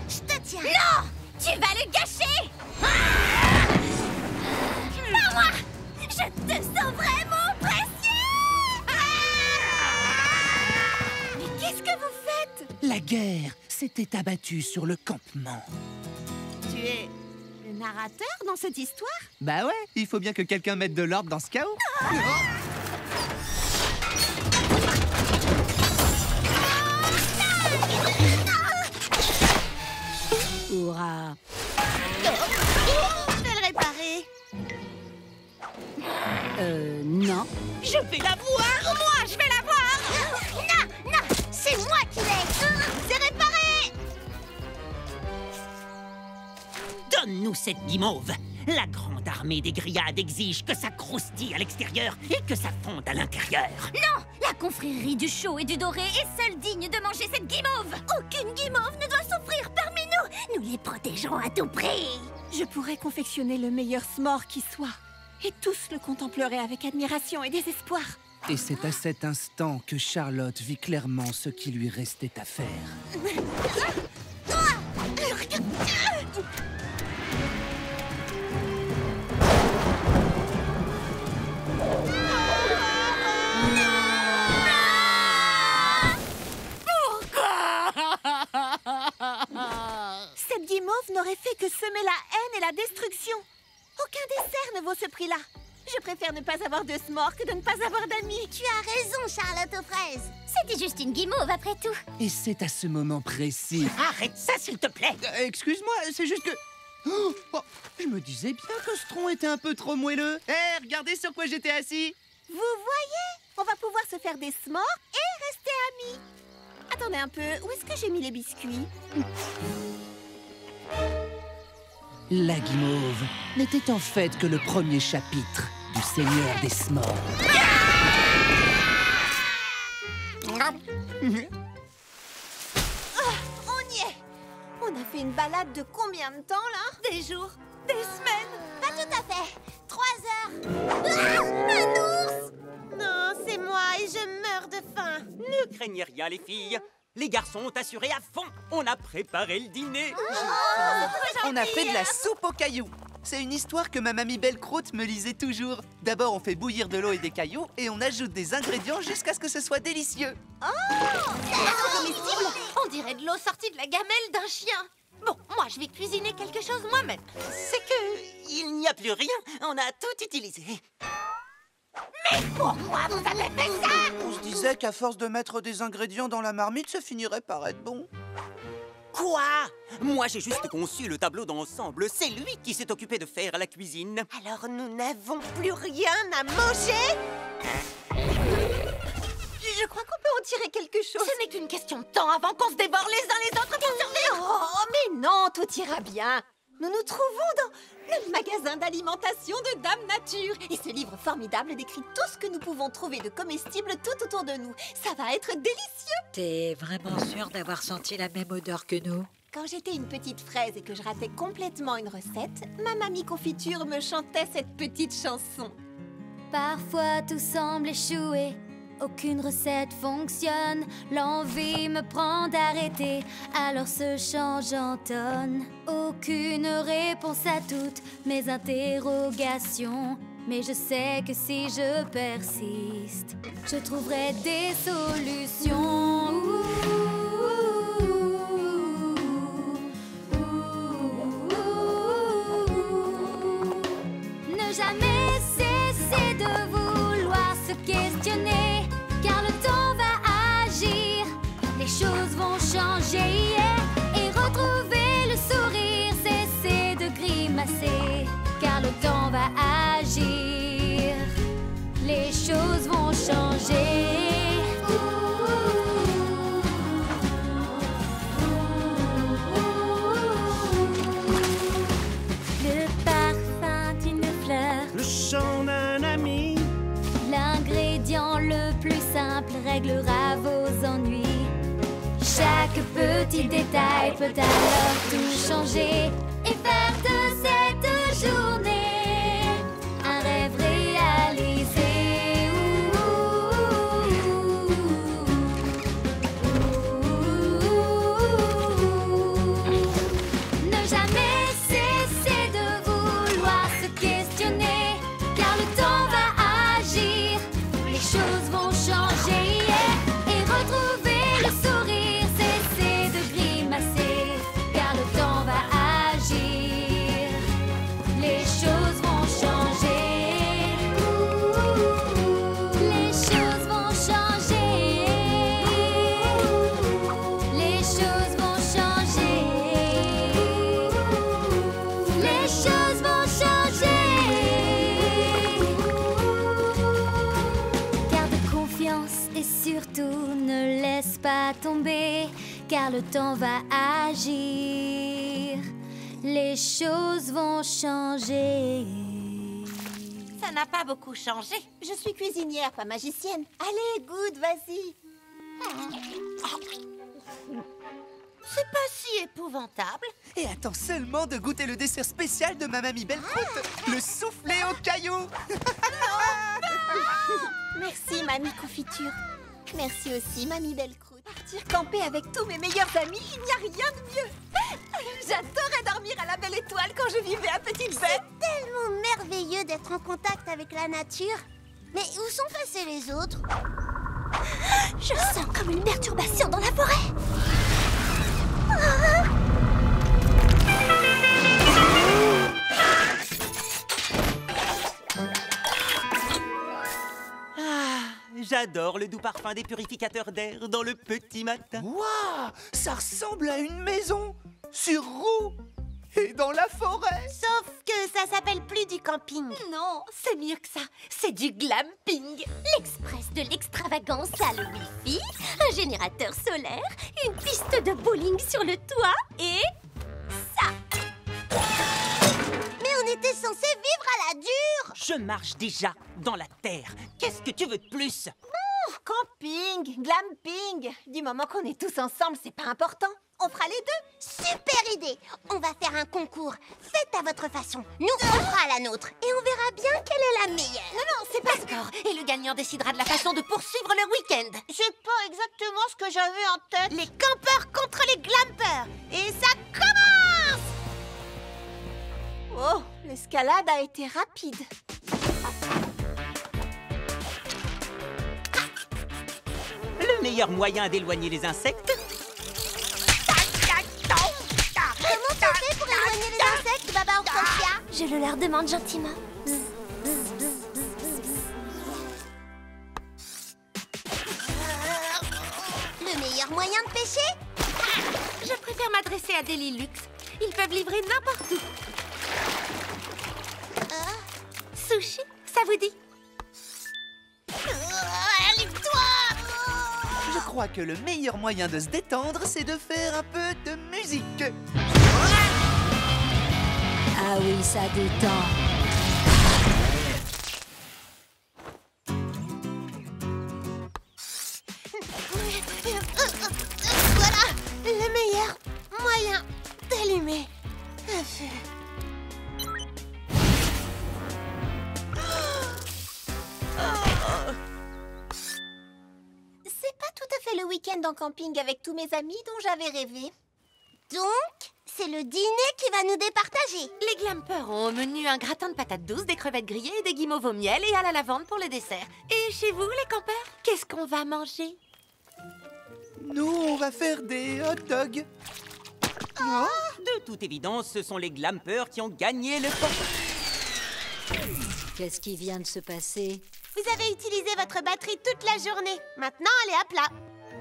Je te tiens. Non! Tu vas le gâcher! Pas moi! Je te sauverai, mon précieux! Mais qu'est-ce que vous faites? La guerre s'était abattue sur le campement. Tu es le narrateur dans cette histoire? Bah ouais, il faut bien que quelqu'un mette de l'ordre dans ce chaos. Hurrah! Je vais le réparer. Non. Je vais la voir, moi, je vais la voir. Non, non, c'est moi qui l'ai. C'est réparé. Donne-nous cette guimauve. La grande armée des grillades exige que ça croustille à l'extérieur et que ça fonde à l'intérieur. Non, la confrérie du chaud et du doré est seule digne de manger cette guimauve. Aucune guimauve ne doit souffrir parmi nous. Nous les protégerons à tout prix. Je pourrais confectionner le meilleur s'more qui soit. Et tous le contempleraient avec admiration et désespoir. Et c'est à cet instant que Charlotte vit clairement ce qui lui restait à faire. Cette guimauve n'aurait fait que semer la haine et la destruction. Aucun dessert ne vaut ce prix-là. Je préfère ne pas avoir de s'more que de ne pas avoir d'amis. Tu as raison, Charlotte aux fraises. C'était juste une guimauve après tout. Et c'est à ce moment précis... Arrête ça, s'il te plaît. Excuse-moi, c'est juste que... Oh, je me disais bien que ce tronc était un peu trop moelleux. Hé, regardez sur quoi j'étais assis. Vous voyez? On va pouvoir se faire des s'mores et rester amis. Attendez un peu, où est-ce que j'ai mis les biscuits? La guimauve n'était en fait que le premier chapitre du Seigneur des s'mores. Oh, on y est. On a fait une balade de combien de temps, là? Des jours? Des semaines? Pas tout à fait. 3 heures. Ah, un ours! Non, c'est moi et je meurs de faim. Ne craignez rien, les filles. Les garçons ont assuré à fond. On a préparé le dîner. On a fait de la soupe aux cailloux. C'est une histoire que ma mamie Belle-Croûte me lisait toujours. D'abord, on fait bouillir de l'eau et des cailloux et on ajoute des ingrédients jusqu'à ce que ce soit délicieux. Oh, c'est comestible. On dirait de l'eau sortie de la gamelle d'un chien. Bon, moi, je vais cuisiner quelque chose moi-même. C'est que il n'y a plus rien. On a tout utilisé. Mais pourquoi vous avez fait ça? On se disait qu'à force de mettre des ingrédients dans la marmite, ça finirait par être bon. Quoi? Moi, j'ai juste conçu le tableau d'ensemble. C'est lui qui s'est occupé de faire la cuisine. Alors nous n'avons plus rien à manger? Je crois qu'on peut en tirer quelque chose. Ce n'est qu'une question de temps avant qu'on se dévore les uns les autres pour survivre. Oh, mais non, tout ira bien. Nous nous trouvons dans le magasin d'alimentation de Dame Nature. Et ce livre formidable décrit tout ce que nous pouvons trouver de comestibles tout autour de nous. Ça va être délicieux. T'es vraiment sûre d'avoir senti la même odeur que nous? Quand j'étais une petite fraise et que je ratais complètement une recette, ma mamie confiture me chantait cette petite chanson. Parfois tout semble échouer, aucune recette fonctionne. L'envie me prend d'arrêter, alors ce chant j'entonne. Aucune réponse à toutes mes interrogations, mais je sais que si je persiste, je trouverai des solutions. Ne jamais cesser de vouloir se questionner, car le temps va agir, les choses vont changer, et retrouver le sourire, cesser de grimacer, car le temps va agir, les choses vont changer. Le parfum d'une fleur, Le chant d'un ami, l'ingrédient le plus simple réglera vos ennuis. Chaque petit détail peut alors tout changer et faire de cette journée un rêve réalisé. Ne jamais cesser de vouloir se questionner, car le temps va agir, les choses vont changer, et retrouver le sourire, cesser de grimacer, car le temps va agir, les choses vont changer. Les choses vont changer. Les choses vont changer. Les choses vont changer. Garde confiance et surtout ne laisse pas tomber, car le temps va agir. Les choses vont changer. Ça n'a pas beaucoup changé. Je suis cuisinière, pas magicienne. Allez, Good, vas-y. C'est pas si épouvantable. Et attends seulement de goûter le dessert spécial de ma mamie Belle-Croûte, le soufflé aux cailloux. Merci, mamie confiture. Merci aussi, mamie Belle-Croûte. Partir camper avec tous mes meilleurs amis, il n'y a rien de mieux. J'adorais dormir à la Belle Étoile quand je vivais à Petite Bête. C'est tellement merveilleux d'être en contact avec la nature. Mais où sont passés les autres? Je sens comme une perturbation dans la forêt. J'adore le doux parfum des purificateurs d'air dans le petit matin. Waouh, ça ressemble à une maison sur roue et dans la forêt. Sauf que ça s'appelle plus du camping. Non, c'est mieux que ça. C'est du glamping. L'express de l'extravagance a le Wi-Fi, un générateur solaire, une piste de bowling sur le toit et ça. Mais on était censé vivre à la dure. Je marche déjà dans la terre. Qu'est-ce que tu veux de plus? Camping, glamping. Du moment qu'on est tous ensemble, c'est pas important. On fera les deux. Super idée. On va faire un concours. Faites à votre façon. Nous, on fera à la nôtre. Et on verra bien quelle est la meilleure. Non, c'est pas d'accord. Et le gagnant décidera de la façon de poursuivre le week-end. C'est pas exactement ce que j'avais en tête. Les campeurs contre les glampeurs. Et ça commence. Oh, l'escalade a été rapide. Le meilleur moyen d'éloigner les insectes? Comment tu fais pour éloigner les insectes, Baba Orthopia? Je le leur demande gentiment. dépêcher? Je préfère m'adresser à Delilux. Ils peuvent livrer n'importe où. Sushi, ça vous dit? Allume-toi! Je crois que le meilleur moyen de se détendre, c'est de faire un peu de musique. Ah oui, ça détend. Voilà le meilleur moyen d'allumer un feu. C'est pas tout à fait le week-end en camping avec tous mes amis dont j'avais rêvé. Donc, c'est le dîner qui va nous départager. Les glampers ont au menu un gratin de patates douces, des crevettes grillées et des guimauves au miel et à la lavande pour le dessert. Et chez vous, les campeurs, qu'est-ce qu'on va manger? Nous, on va faire des hot dogs. De toute évidence, ce sont les glampers qui ont gagné le camp. Qu'est-ce qui vient de se passer? Vous avez utilisé votre batterie toute la journée. Maintenant, elle est à plat.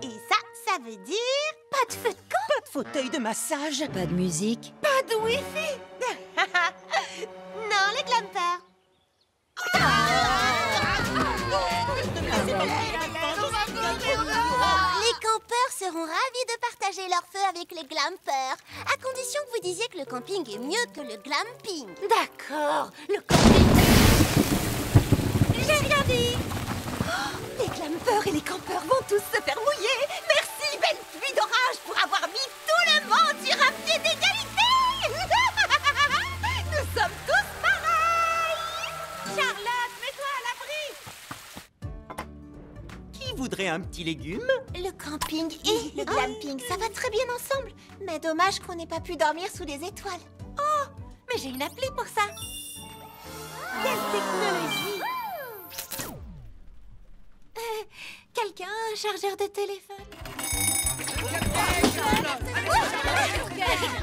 Et ça veut dire... pas de feu de camp. Pas de fauteuil de massage. Pas de musique? Pas de wifi. Non, les glampers. Les campeurs seront ravis de partager leur feu avec les glampers, à condition que vous disiez que le camping est mieux que le glamping. D'accord, le camping... J'ai rien dit. Les glampers et les campeurs vont tous se faire mouiller. Merci, belle pluie d'orage, pour avoir mis tout le monde sur un pied d'égalité. Nous sommes tous pareils. Charlotte, mets-toi à l'abri. Qui voudrait un petit légume? Le camping et le glamping, ça va très bien ensemble. Mais dommage qu'on n'ait pas pu dormir sous les étoiles. Oh, mais j'ai une appli pour ça. Quelle technologie! Quelqu'un a un chargeur de téléphone?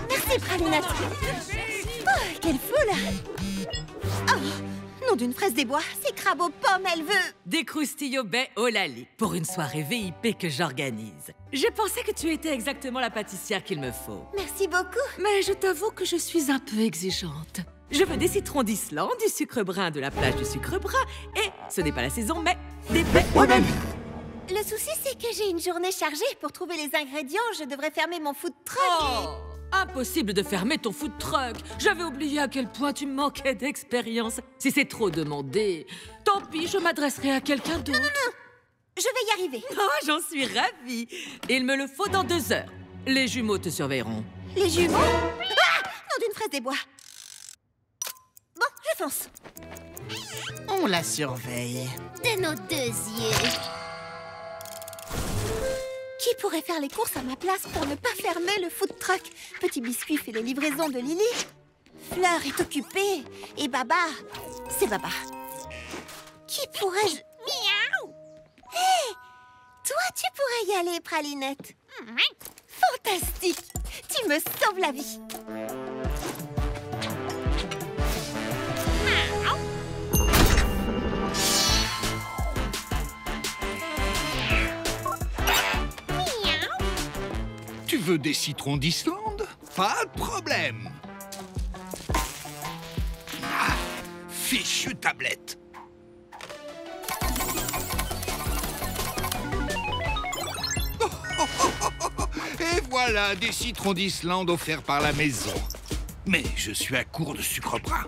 Merci, Pralinette. Oh, quelle foule! Oh, nom d'une fraise des bois, c'est crabe aux pommes, elle veut... Des croustilles au baie au lali pour une soirée VIP que j'organise. Je pensais que tu étais exactement la pâtissière qu'il me faut. Merci beaucoup. Mais je t'avoue que je suis un peu exigeante. Je veux des citrons d'Islande, du sucre brun de la plage du sucre brun et, ce n'est pas la saison, mais des baies au lali. Le souci, c'est que j'ai une journée chargée. Pour trouver les ingrédients, je devrais fermer mon food truck. Oh, impossible de fermer ton food truck. J'avais oublié à quel point tu manquais d'expérience. Si c'est trop demandé, tant pis, je m'adresserai à quelqu'un d'autre. Non, je vais y arriver. Oh, j'en suis ravie. Il me le faut dans 2 heures. Les jumeaux te surveilleront. Les jumeaux? Ah! Nom d'une fraise des bois. Bon, je fonce. On la surveille. De nos 2 yeux. Qui pourrait faire les courses à ma place pour ne pas fermer le food truck? Petit Biscuit fait les livraisons de Lily. Fleur est occupée. Et Baba, c'est Baba. Qui pourrais-je... Miaou! Hé! Toi, tu pourrais y aller, Pralinette. Fantastique! Tu me sauves la vie. Tu veux des citrons d'Islande? Pas de problème. Ah, fichue tablette. Et voilà des citrons d'Islande offerts par la maison. Mais je suis à court de sucre brun.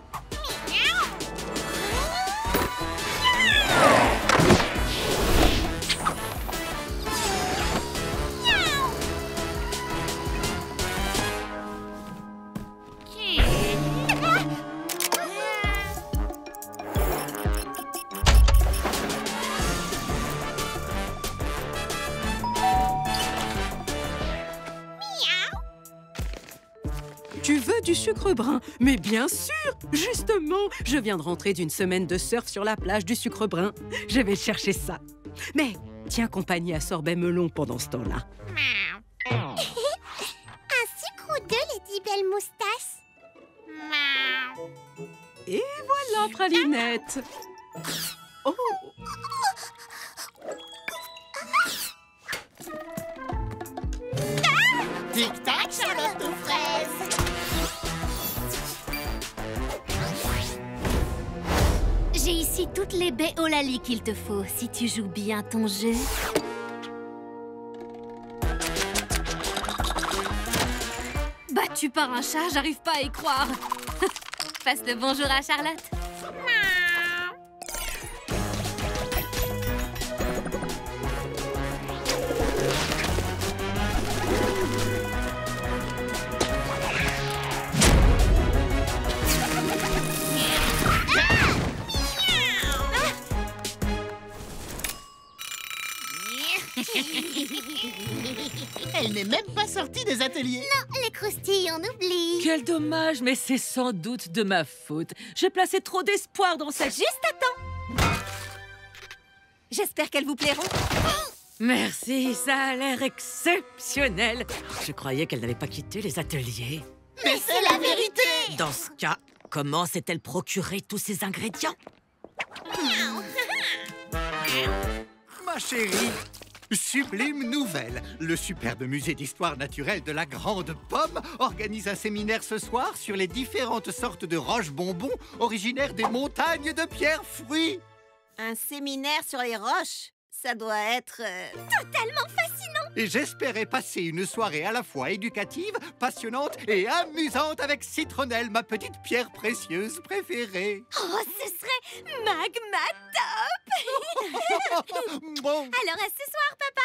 Tu veux du sucre brun? Mais bien sûr! Justement, je viens de rentrer d'une semaine de surf sur la plage du sucre brun. Je vais chercher ça. Mais tiens compagnie à Sorbet Melon pendant ce temps-là. Un sucre ou deux, les 10 belles moustaches. Et voilà, Pralinette! Oh! Tic-tac, Charlotte aux fraises. J'ai ici toutes les baies au lali qu'il te faut si tu joues bien ton jeu. Battu par un chat, j'arrive pas à y croire. Passe le bonjour à Charlotte. Elle n'est même pas sortie des ateliers. Non, les croustilles, on oublie. Quel dommage, mais c'est sans doute de ma faute. J'ai placé trop d'espoir dans cette... Juste à temps. J'espère qu'elles vous plairont. Merci, ça a l'air exceptionnel. Je croyais qu'elle n'avait pas quitté les ateliers. Mais c'est la vérité. Dans ce cas, comment s'est-elle procuré tous ces ingrédients? Ma chérie, sublime nouvelle. Le superbe musée d'histoire naturelle de la Grande Pomme organise un séminaire ce soir sur les différentes sortes de roches-bonbons originaires des montagnes de pierre-fruits. Un séminaire sur les roches? Ça doit être... totalement fascinant. Et j'espérais passer une soirée à la fois éducative, passionnante et amusante avec Citronnelle, ma petite pierre précieuse préférée. Oh, ce serait magma top. Bon. Alors, à ce soir, papa.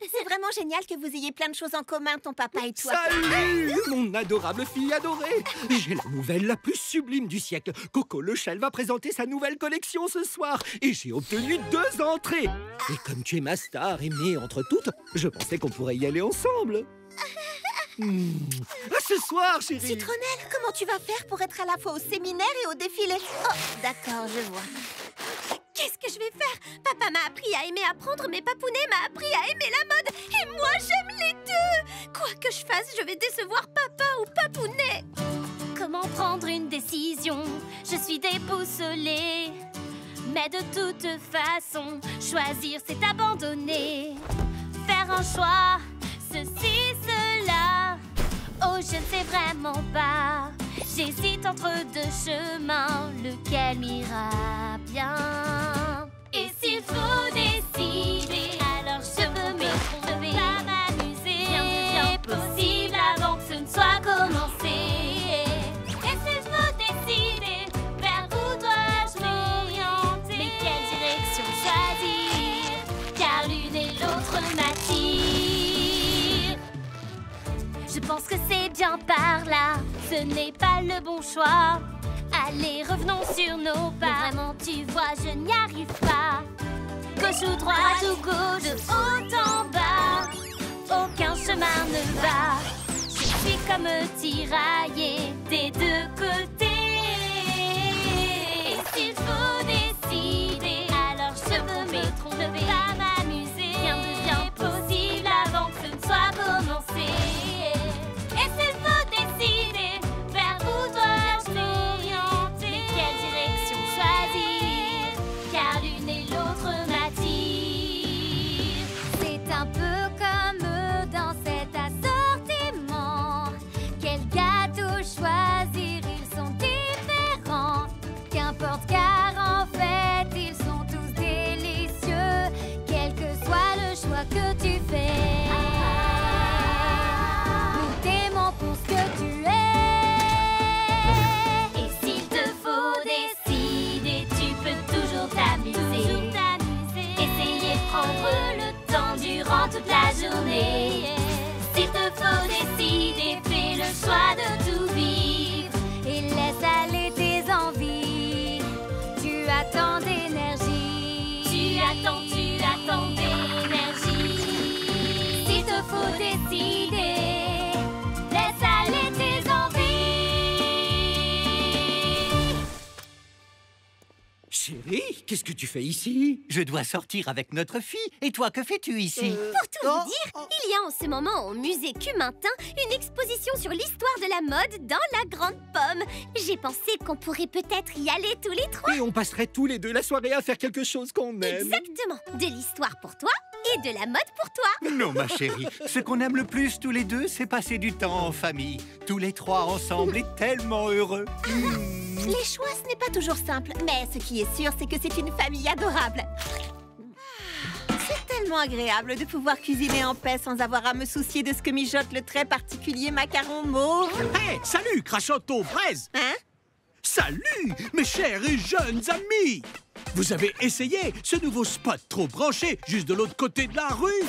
C'est vraiment génial que vous ayez plein de choses en commun, ton papa et toi. Salut, mon adorable fille adorée. J'ai la nouvelle la plus sublime du siècle. Coco Lechelle va présenter sa nouvelle collection ce soir. Et j'ai obtenu 2 entrées. Et comme tu es ma star aimée entre toutes, je pensais qu'on pourrait y aller ensemble. À ce soir, chérie. Citronnelle, comment tu vas faire pour être à la fois au séminaire et au défilé? Oh, d'accord, je vois. Qu'est-ce que je vais faire? Papa m'a appris à aimer apprendre, mais Papounet m'a appris à aimer la mode. Et moi, j'aime les deux. Quoi que je fasse, je vais décevoir papa ou Papounet. Comment prendre une décision? Je suis déboussolée. Mais de toute façon, choisir, c'est abandonner. Faire un choix, ceci, cela. Oh, je ne sais vraiment pas. J'hésite entre 2 chemins, lequel m'ira bien. Et s'il faut décider, alors je veux m'étromper, pas m'amuser. Rien ne devient possible avant que ce ne soit commencé. Et s'il faut décider, vers où dois-je m'orienter? Mais quelle direction choisir? Car l'une et l'autre m'attirent. Je pense que c'est bien par là, ce n'est pas le bon choix. Allez, revenons sur nos pas. Mais vraiment, tu vois, je n'y arrive pas. Gauche ou droite ou gauche, de haut en bas, aucun chemin ne va. Je suis comme tiraillée des 2 côtés. Et s'il faut décider, alors je veux m'étromper, pas m'amuser. Rien ne devient possible avant que ce ne soit commencé. Et s'il faut décider, vers où dois-je m'orienter? Mais quelle direction choisir? Car l'une et l'autre m'attirent. C'est un peu comme dans cet assortiment. Quel gâteau choisir? Ils sont différents. Qu'importe, car en fait, ils sont tous délicieux. Quel que soit le choix que tu fais. Nous t'aimons pour ce que tu es. Et s'il te faut décider, tu peux toujours t'amuser. Essayer de prendre le temps durant toute la journée. S'il te faut décider, fais le choix de tout vivre. Et laisse aller tes envies. Tu as tant d'énergie. Tu attends d'énergie. S'il te faut décider, laisse aller tes envies. Chérie, qu'est-ce que tu fais ici? Je dois sortir avec notre fille. Et toi, que fais-tu ici? Pour tout vous dire, il y a en ce moment au musée Cumintin une exposition sur l'histoire de la mode dans la Grande Pomme. J'ai pensé qu'on pourrait peut-être y aller tous les 3. Et on passerait tous les 2 la soirée à faire quelque chose qu'on aime. Exactement. De l'histoire pour toi Et de la mode pour toi. Non, ma chérie, ce qu'on aime le plus tous les deux, c'est passer du temps en famille. Tous les trois ensemble et tellement heureux. Les choix, ce n'est pas toujours simple. Mais ce qui est sûr, c'est que c'est une famille adorable. C'est tellement agréable de pouvoir cuisiner en paix sans avoir à me soucier de ce que mijote le très particulier macaron mauve. Hey, salut, crachotte aux fraises! Hein? Salut, mes chers et jeunes amis! Vous avez essayé ce nouveau spot trop branché, juste de l'autre côté de la rue?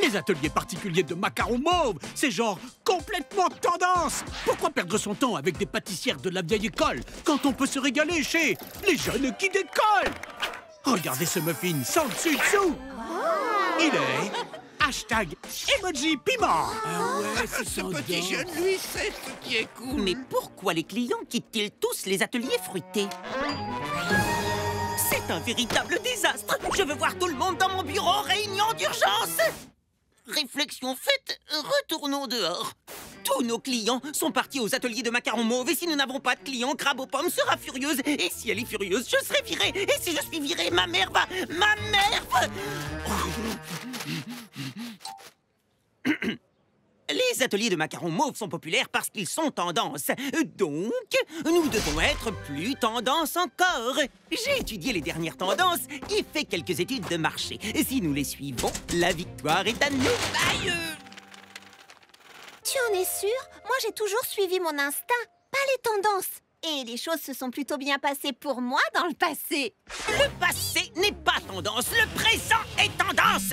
Les ateliers particuliers de macarons mauve, c'est genre complètement tendance! Pourquoi perdre son temps avec des pâtissières de la vieille école quand on peut se régaler chez les jeunes qui décollent? Regardez ce muffin sans dessus-dessous! Il est hashtag emoji piment! Ah ouais, Ce petit jeune, lui, c'est ce qui est cool. Mais pourquoi les clients quittent-ils tous les ateliers fruités? C'est un véritable désastre! Je veux voir tout le monde dans mon bureau en réunion d'urgence! Réflexion faite, retournons dehors. Tous nos clients sont partis aux ateliers de macarons mauve et si nous n'avons pas de clients, Crabe aux pommes sera furieuse. Et si elle est furieuse, je serai virée. Et si je suis virée, ma mère va... Les ateliers de macarons mauve sont populaires parce qu'ils sont tendance. Donc, nous devons être plus tendance encore. J'ai étudié les dernières tendances et fait quelques études de marché. Si nous les suivons, la victoire est à nous. Aïe! Tu en es sûr? Moi, j'ai toujours suivi mon instinct, pas les tendances. Et les choses se sont plutôt bien passées pour moi dans le passé. Le passé n'est pas tendance, le présent est tendance.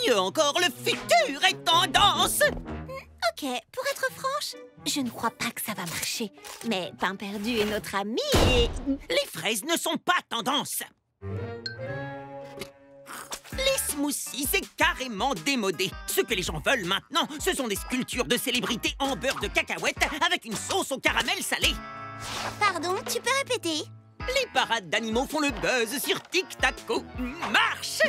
Mieux encore, le futur est tendance. Ok, pour être franche, je ne crois pas que ça va marcher. Mais Pain Perdu est notre ami et... Les fraises ne sont pas tendance. Les smoothies, c'est carrément démodé. Ce que les gens veulent maintenant, ce sont des sculptures de célébrités en beurre de cacahuète avec une sauce au caramel salé. Pardon, tu peux répéter? Les parades d'animaux font le buzz sur Tic-Tac-Toe. Marche!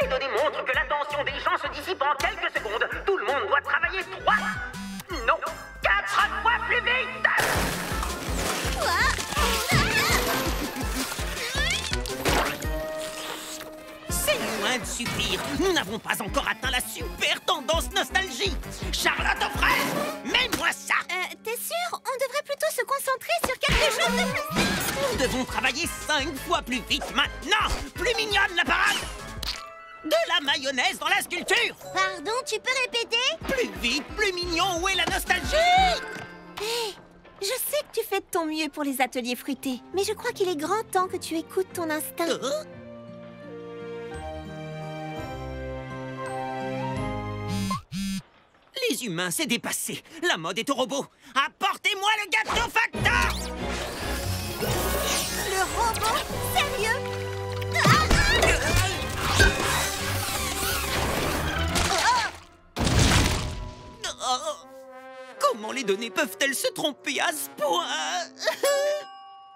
Les données montrent que l'attention des gens se dissipe en quelques secondes. Tout le monde doit travailler 3, non, 4 fois plus vite! C'est loin de suffire. Nous n'avons pas encore atteint la super tendance nostalgie. Charlotte aux fraises, mets-moi ça! T'es sûr? On devrait plutôt se concentrer sur quelque chose de plus... Nous devons travailler 5 fois plus vite maintenant. Plus mignonne la parade! De la mayonnaise dans la sculpture! Pardon, tu peux répéter? Plus vite, plus mignon, où est la nostalgie? Hé, je sais que tu fais de ton mieux pour les ateliers fruités, mais je crois qu'il est grand temps que tu écoutes ton instinct. Les humains, c'est dépassé. La mode est au robot. Apportez-moi le gâteau facteur! Le robot? Sérieux? Comment les données peuvent-elles se tromper à ce point?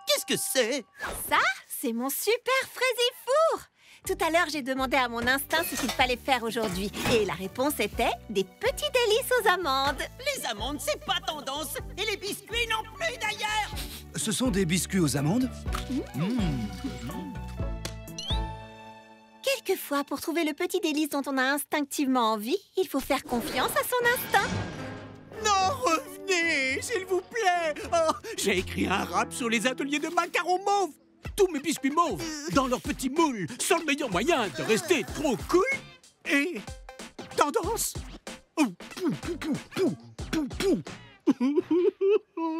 Qu'est-ce que c'est? Ça, c'est mon super fraisifour! Tout à l'heure, j'ai demandé à mon instinct ce qu'il fallait faire aujourd'hui. Et la réponse était des petits délices aux amandes. Les amandes, c'est pas tendance. Et les biscuits non plus, d'ailleurs. Ce sont des biscuits aux amandes? Quelquefois, pour trouver le petit délice dont on a instinctivement envie, il faut faire confiance à son instinct. Non, revenez, s'il vous plaît. Oh, j'ai écrit un rap sur les ateliers de macarons mauve. Tous mes biscuits mauves, dans leurs petits moules, sont le meilleur moyen de rester trop cool et tendance.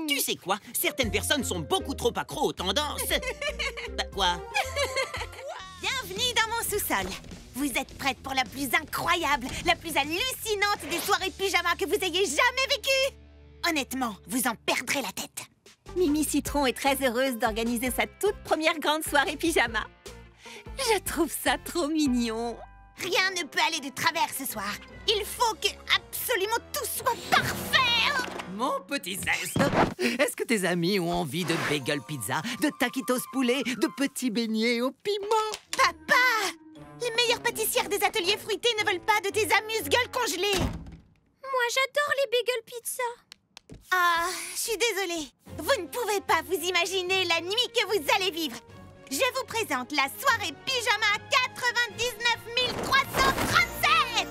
Tu sais quoi? Certaines personnes sont beaucoup trop accros aux tendances. Bah quoi? Bienvenue dans mon sous-sol. Vous êtes prêtes pour la plus incroyable, la plus hallucinante des soirées pyjama que vous ayez jamais vécues? Honnêtement, vous en perdrez la tête. Mimi Citron est très heureuse d'organiser sa toute première grande soirée pyjama. Je trouve ça trop mignon. Rien ne peut aller de travers ce soir. Il faut que absolument tout soit parfait. Mon petit zeste, est-ce que tes amis ont envie de bagel pizza, de taquitos poulet, de petits beignets au piment? Papa! Les meilleures pâtissières des ateliers fruités ne veulent pas de tes amuse-gueules congelées. Moi, j'adore les bagel pizza. Ah, je suis désolée. Vous ne pouvez pas vous imaginer la nuit que vous allez vivre. Je vous présente la soirée pyjama 4 99 337.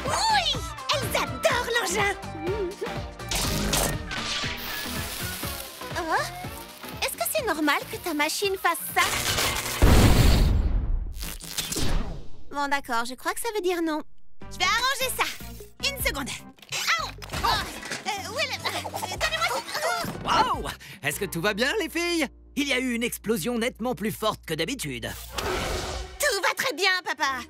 Oui, elles adorent l'engin. Est-ce que c'est normal que ta machine fasse ça? Bon, d'accord, je crois que ça veut dire non. Je vais arranger ça. Une seconde. Waouh! Est-ce que tout va bien, les filles? Il y a eu une explosion nettement plus forte que d'habitude. Tout va très bien, papa.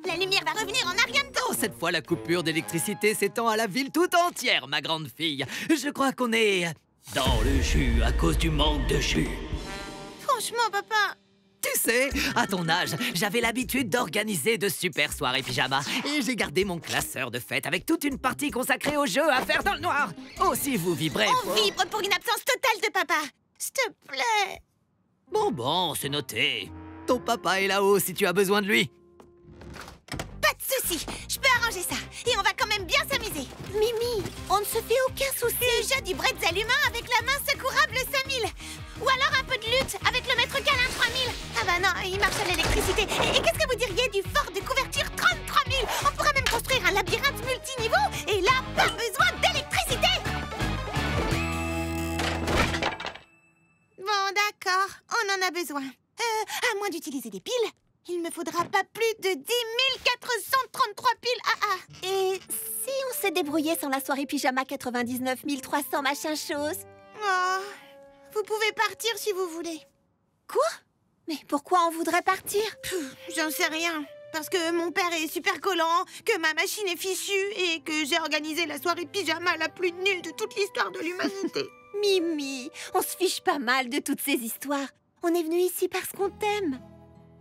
La lumière va revenir en un rien de temps. Oh, cette fois, la coupure d'électricité s'étend à la ville tout entière, ma grande fille. Je crois qu'on est dans le jus à cause du manque de jus. Franchement, papa... Tu sais, à ton âge, j'avais l'habitude d'organiser de super soirées pyjama. Et j'ai gardé mon classeur de fête avec toute une partie consacrée aux jeux à faire dans le noir. Oh, si vous vibrez... On vibre pour une absence totale de papa. S'il te plaît. Bon, c'est noté. Ton papa est là-haut si tu as besoin de lui. Pas de souci, je peux arranger ça. Et on va quand même bien s'amuser. Mimi, on ne se fait aucun souci. Le jeu du bretzel humain avec la main secourable 5000. Ou alors un peu de lutte avec le maître câlin 3000. Ah bah non, il marche à l'électricité. Et qu'est-ce que vous diriez du fort de couverture 33 000? On pourrait même construire un labyrinthe multiniveau. Et là, pas besoin d'électricité. Bon, d'accord, on en a besoin. À moins d'utiliser des piles, il me faudra pas plus de 10 433 piles Et si on s'est débrouillé sans la soirée pyjama 99 300 machin chose? Oh, vous pouvez partir si vous voulez. Quoi? Mais pourquoi on voudrait partir? J'en sais rien. Parce que mon père est super collant, que ma machine est fichue et que j'ai organisé la soirée pyjama la plus nulle de toute l'histoire de l'humanité. Mimi, on se fiche pas mal de toutes ces histoires. On est venu ici parce qu'on t'aime.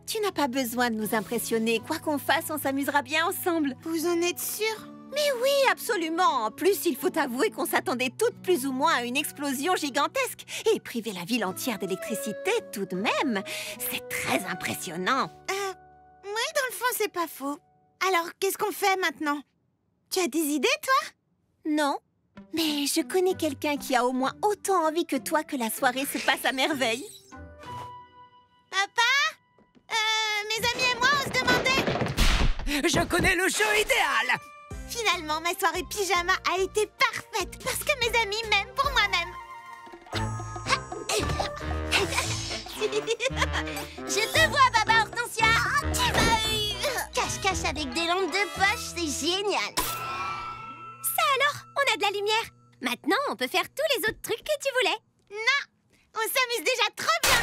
Tu n'as pas besoin de nous impressionner. Quoi qu'on fasse, on s'amusera bien ensemble. Vous en êtes sûre? Mais oui, absolument. En plus, il faut avouer qu'on s'attendait toutes plus ou moins à une explosion gigantesque. Et priver la ville entière d'électricité, tout de même, c'est très impressionnant. Oui, dans le fond, c'est pas faux. Alors, qu'est-ce qu'on fait maintenant? Tu as des idées, toi? Non. Mais je connais quelqu'un qui a au moins autant envie que toi que la soirée se passe à merveille. Papa? Mes amis et moi, on se demandait... Je connais le jeu idéal! Finalement, ma soirée pyjama a été parfaite parce que mes amis m'aiment pour moi-même. Je te vois, Baba Hortensia. Tu m'as eu. Cache-cache avec des lampes de poche, c'est génial. Ça alors, on a de la lumière. Maintenant, on peut faire tous les autres trucs que tu voulais. Non, on s'amuse déjà trop bien.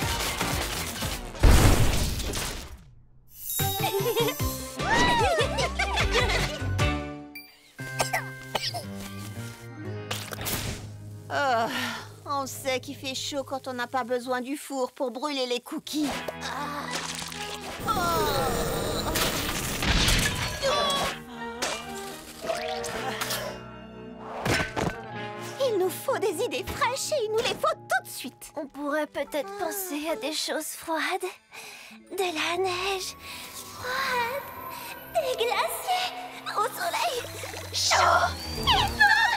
Oh, on sait qu'il fait chaud quand on n'a pas besoin du four pour brûler les cookies. Il nous faut des idées fraîches et il nous les faut tout de suite. On pourrait peut-être penser à des choses froides. De la neige froide. Des glaciers au soleil chaud et froid.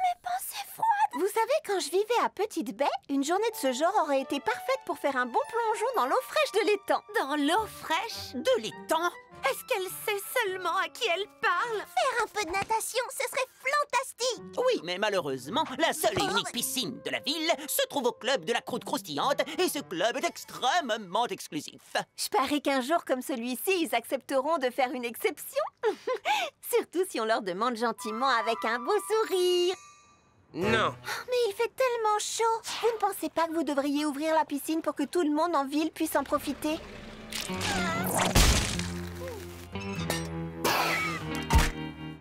Mes pensées froides. Vous savez, quand je vivais à Petite Baie, une journée de ce genre aurait été parfaite pour faire un bon plongeon dans l'eau fraîche de l'étang. Dans l'eau fraîche? De l'étang? Est-ce qu'elle sait seulement à qui elle parle? Faire un peu de natation, ce serait fantastique. Oui, mais malheureusement, la seule et unique piscine de la ville se trouve au club de la croûte croustillante et ce club est extrêmement exclusif. Je parie qu'un jour comme celui-ci, ils accepteront de faire une exception. Surtout si on leur demande gentiment avec un beau sourire. Non. Mais il fait tellement chaud. Vous ne pensez pas que vous devriez ouvrir la piscine pour que tout le monde en ville puisse en profiter?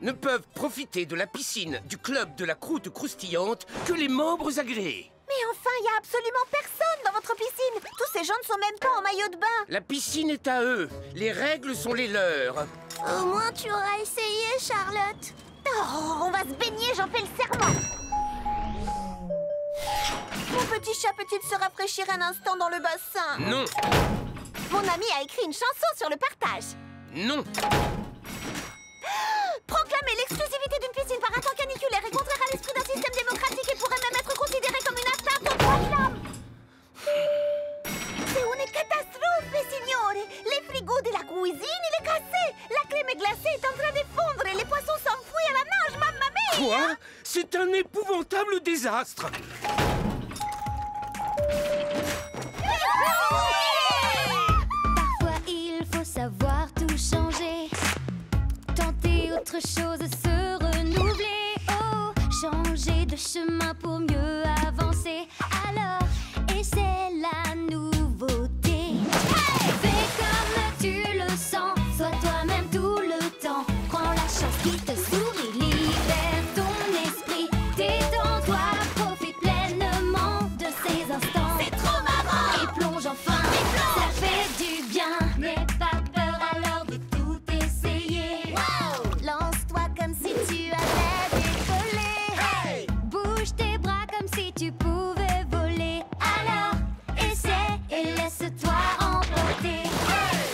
Ne peuvent profiter de la piscine du club de la croûte croustillante que les membres agréés. Mais enfin, il n'y a absolument personne dans votre piscine. Tous ces gens ne sont même pas en maillot de bain. La piscine est à eux. Les règles sont les leurs. Au moins, tu auras essayé, Charlotte. Oh, on va se baigner, j'en fais le serment. Mon petit chat peut-il se rafraîchir un instant dans le bassin? Non. Mon ami a écrit une chanson sur le partage. Non. L'exclusivité d'une piscine par un temps caniculaire est contraire à l'esprit d'un système démocratique et pourrait même être considérée comme une atteinte aux droits de l'homme. C'est une catastrophe, signore. Les frigos de la cuisine, il est cassé. La crème glacée est en train de fondre et les poissons s'enfuient à la nage, mamma mia. Quoi? C'est un épouvantable désastre. Parfois il faut savoir tout changer, tenter autre chose, se renouveler. Oh, changer de chemin pour mieux avancer. Alors, essaie la nouveauté. Fais comme tu le sens, sois toi-même tout le temps. Prends la chance qui te sourit, libère ton esprit. Détends-toi, profite pleinement de ces instants. C'est trop marrant. Et plonge enfin, ça fait du bien. N'aie pas peur alors de tout essayer. Lance-toi comme si tu allais décoller. Bouge tes bras comme si tu pouvais voler. Alors, essaie et laisse-toi emporter.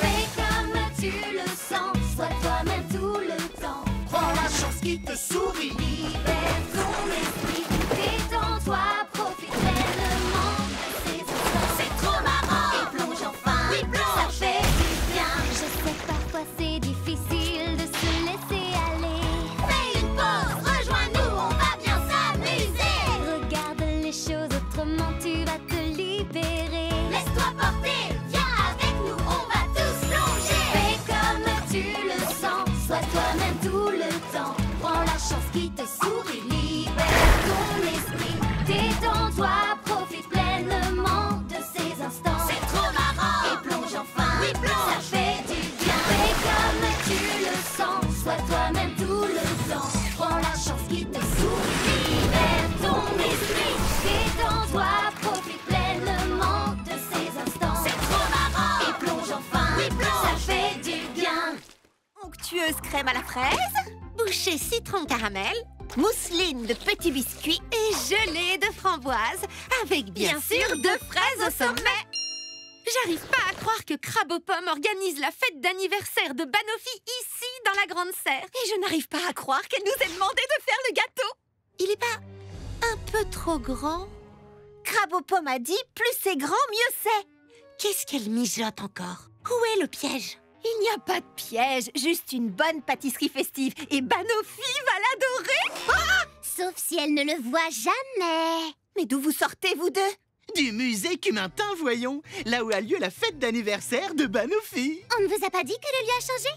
Fais comme tu le sens, sois toi-même tout le temps. Prends la chance qui te sourit, libère ton esprit. Détends-toi, profite pleinement de ces instants. C'est trop marrant. Et plonge enfin, Oui, plonge. ça fait du bien. Je sais que parfois c'est difficile de se laisser aller. Fais une pause, rejoins-nous, on va bien s'amuser. Regarde les choses autrement, tu vas te libérer. Laisse-toi porter, viens avec nous, on va tous plonger. Fais comme tu le sens, sois toi-même tout le temps. Prends la chance qui te sourit, libère ton esprit. Détends-toi, profite pleinement de ces instants. C'est trop marrant. Et plonge enfin, Oui, plonge. ça fait du bien. Fais comme tu le sens, sois toi-même tout le temps. Prends la chance qui te sourit, libère ton esprit. Détends-toi, profite pleinement de ces instants. C'est trop marrant. Et plonge enfin, Oui, plonge. ça fait du bien. Onctueuse crème à la fraise, Bouchée citron caramel, mousseline de petits biscuits et gelée de framboise, avec bien sûr de fraises au sommet. J'arrive pas à croire que Crabe aux pommes organise la fête d'anniversaire de Banofi ici, dans la Grande Serre. Et je n'arrive pas à croire qu'elle nous ait demandé de faire le gâteau. Il est pas un peu trop grand? Crabe aux pommes a dit, plus c'est grand, mieux c'est. Qu'est-ce qu'elle mijote encore? Où est le piège? Il n'y a pas de piège, juste une bonne pâtisserie festive. Et Banofi va l'adorer. Sauf si elle ne le voit jamais. Mais d'où vous sortez, vous deux? Du musée Cumintin, voyons. Là où a lieu la fête d'anniversaire de Banofi. On ne vous a pas dit que le lieu a changé?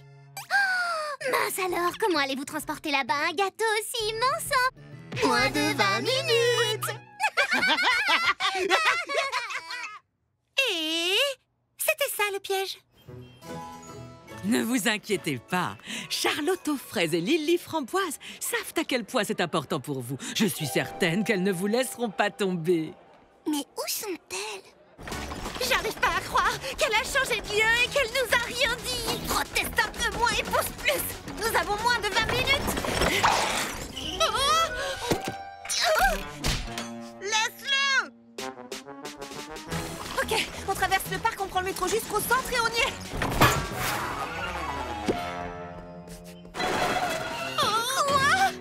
Oh, mince alors, comment allez-vous transporter là-bas un gâteau aussi immense en moins de 20 minutes? Et c'était ça le piège. Ne vous inquiétez pas. Charlotte aux fraises et Lily framboise savent à quel point c'est important pour vous. Je suis certaine qu'elles ne vous laisseront pas tomber. Mais où sont-elles? J'arrive pas à croire qu'elle a changé de lieu et qu'elle nous a rien dit. Proteste un peu moins et pousse plus. Nous avons moins de 20 minutes. Laisse-le. Ok, on traverse le parc, on prend le métro jusqu'au centre et on y est. Quoi?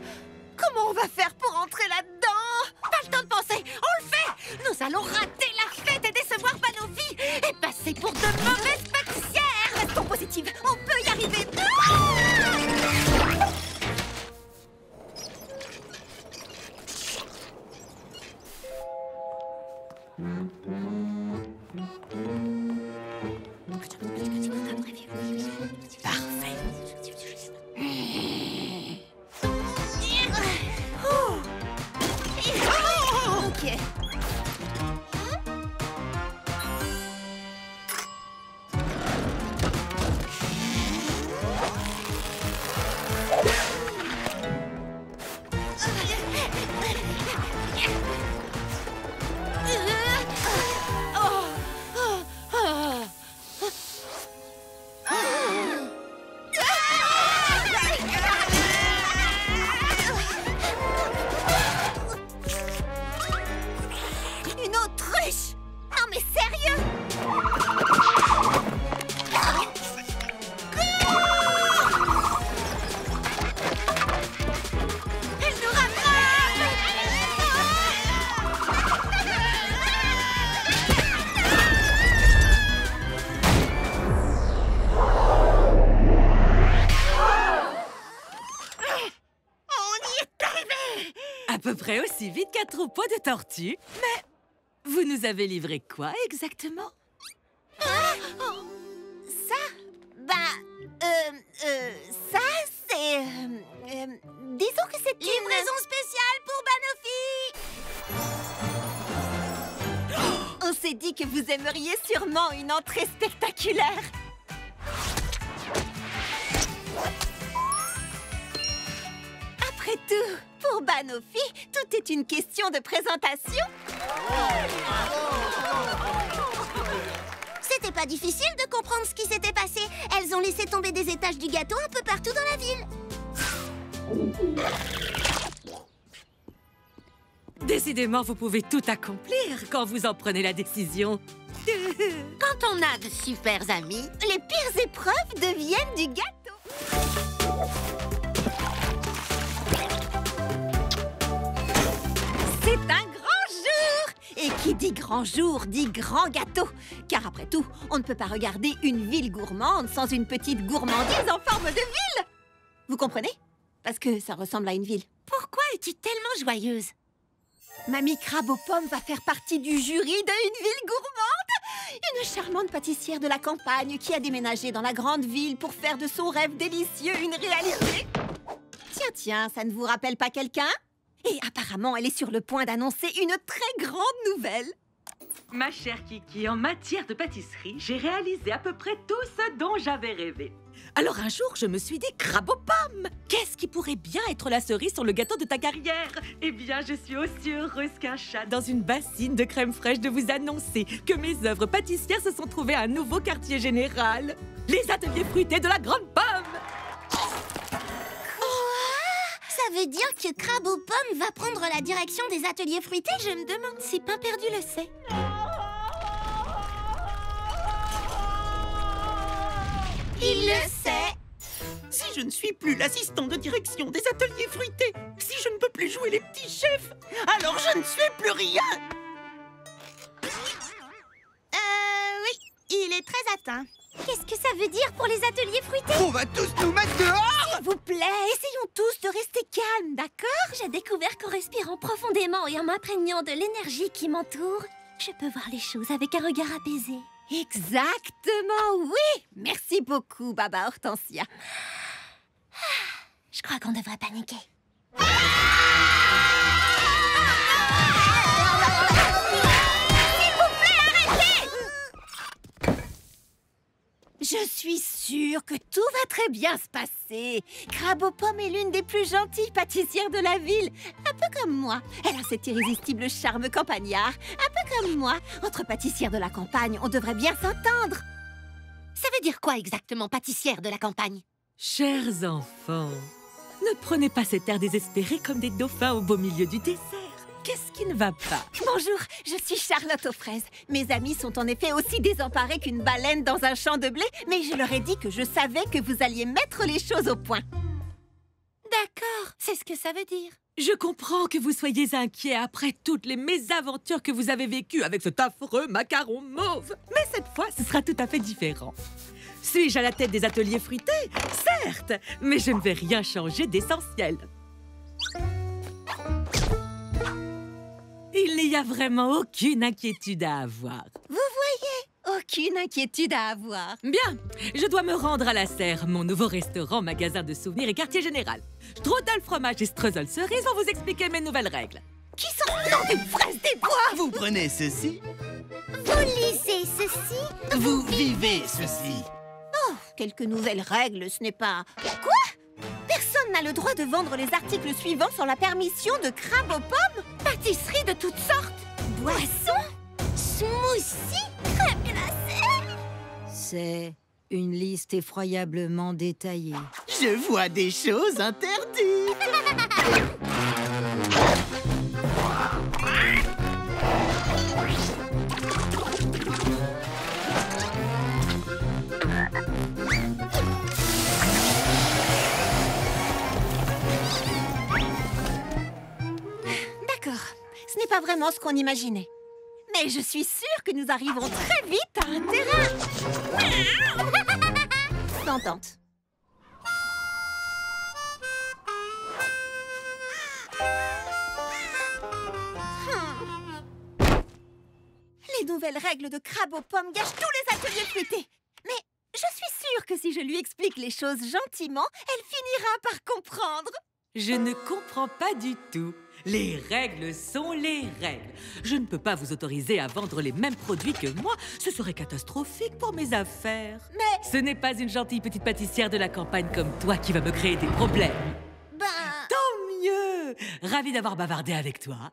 Comment on va faire pour entrer là-dedans? Pas le temps de penser, on le fait. Nous allons rater la fête et décevoir Banofi et passer pour de mauvaises pâtissières. Restons positives, on peut y arriver. Parfait. Ok. peu près aussi vite qu'un troupeau de tortues. Mais vous nous avez livré quoi exactement? Ça? Ça, c'est... disons que c'est une... Livraison spéciale pour Banofi! On s'est dit que vous aimeriez sûrement une entrée spectaculaire. Après tout, pour Banofi, tout est une question de présentation. C'était pas difficile de comprendre ce qui s'était passé. Elles ont laissé tomber des étages du gâteau un peu partout dans la ville. Décidément, vous pouvez tout accomplir quand vous en prenez la décision. Quand on a de super amis, les pires épreuves deviennent du gâteau. C'est un grand jour! Et qui dit grand jour dit grand gâteau. Car après tout, on ne peut pas regarder une ville gourmande sans une petite gourmandise en forme de ville. Vous comprenez? Parce que ça ressemble à une ville. Pourquoi es-tu tellement joyeuse? Mamie Crabe aux pommes va faire partie du jury d'une ville gourmande. Une charmante pâtissière de la campagne qui a déménagé dans la grande ville pour faire de son rêve délicieux une réalité. Tiens, ça ne vous rappelle pas quelqu'un? Et apparemment, elle est sur le point d'annoncer une très grande nouvelle. Ma chère Kiki, en matière de pâtisserie, j'ai réalisé à peu près tout ce dont j'avais rêvé. Alors un jour, je me suis dit crabe aux pommes. Qu'est-ce qui pourrait bien être la cerise sur le gâteau de ta carrière? Eh bien, je suis aussi heureuse qu'un chat Dans une bassine de crème fraîche, de vous annoncer que mes œuvres pâtissières se sont trouvées à un nouveau quartier général. Les ateliers fruités de la Grande Pomme. Ça veut dire que Crabe aux pommes va prendre la direction des ateliers fruités? Je me demande si Pain Perdu le sait. Il le sait. Si je ne suis plus l'assistant de direction des ateliers fruités, si je ne peux plus jouer les petits chefs, alors je ne suis plus rien. Oui, il est très atteint. Qu'est-ce que ça veut dire pour les ateliers fruités? On va tous nous mettre dehors! S'il vous plaît, essayons tous de rester calmes, d'accord? J'ai découvert qu'en respirant profondément et en m'imprégnant de l'énergie qui m'entoure, je peux voir les choses avec un regard apaisé. Exactement, oui! Merci beaucoup, Baba Hortensia. Je crois qu'on devrait paniquer. S'il vous plaît, arrêtez! Je suis sûre que tout va très bien se passer. Crabe aux pommes est l'une des plus gentilles pâtissières de la ville. Un peu comme moi. Elle a cet irrésistible charme campagnard. Un peu comme moi. Entre pâtissières de la campagne, on devrait bien s'entendre. Ça veut dire quoi exactement, pâtissière de la campagne? Chers enfants, ne prenez pas cet air désespéré comme des dauphins au beau milieu du désert. Qu'est-ce qui ne va pas? Bonjour, je suis Charlotte aux fraises. Mes amis sont en effet aussi désemparés qu'une baleine dans un champ de blé, mais je leur ai dit que je savais que vous alliez mettre les choses au point. D'accord, c'est ce que ça veut dire. Je comprends que vous soyez inquiets après toutes les mésaventures que vous avez vécues avec cet affreux macaron mauve. Mais cette fois, ce sera tout à fait différent. Suis-je à la tête des ateliers fruités? Certes, mais je ne vais rien changer d'essentiel. Il n'y a vraiment aucune inquiétude à avoir. Vous voyez, aucune inquiétude à avoir. Bien, je dois me rendre à la serre, mon nouveau restaurant, magasin de souvenirs et quartier général. Strudel fromage et streusel cerise vont vous expliquer mes nouvelles règles. Qui sont dans une fraise des bois? Vous prenez ceci. Vous lisez ceci. Vous vivez ceci. Oh, quelques nouvelles règles, ce n'est pas... Quoi? Personne n'a le droit de vendre les articles suivants sans la permission de Crabe aux pommes? Pâtisserie de toutes sortes? Boissons? Smoothie? Crème glacée? C'est une liste effroyablement détaillée. Je vois des choses interdites. D'accord, ce n'est pas vraiment ce qu'on imaginait. Mais je suis sûre que nous arrivons très vite à un terrain d'entente. nouvelle règle de crabe aux pommes gâche tous les ateliers fruités. Mais je suis sûre que si je lui explique les choses gentiment, elle finira par comprendre. Je ne comprends pas du tout. Les règles sont les règles. Je ne peux pas vous autoriser à vendre les mêmes produits que moi. Ce serait catastrophique pour mes affaires. Mais... Ce n'est pas une gentille petite pâtissière de la campagne comme toi qui va me créer des problèmes. Tant mieux. Ravie d'avoir bavardé avec toi.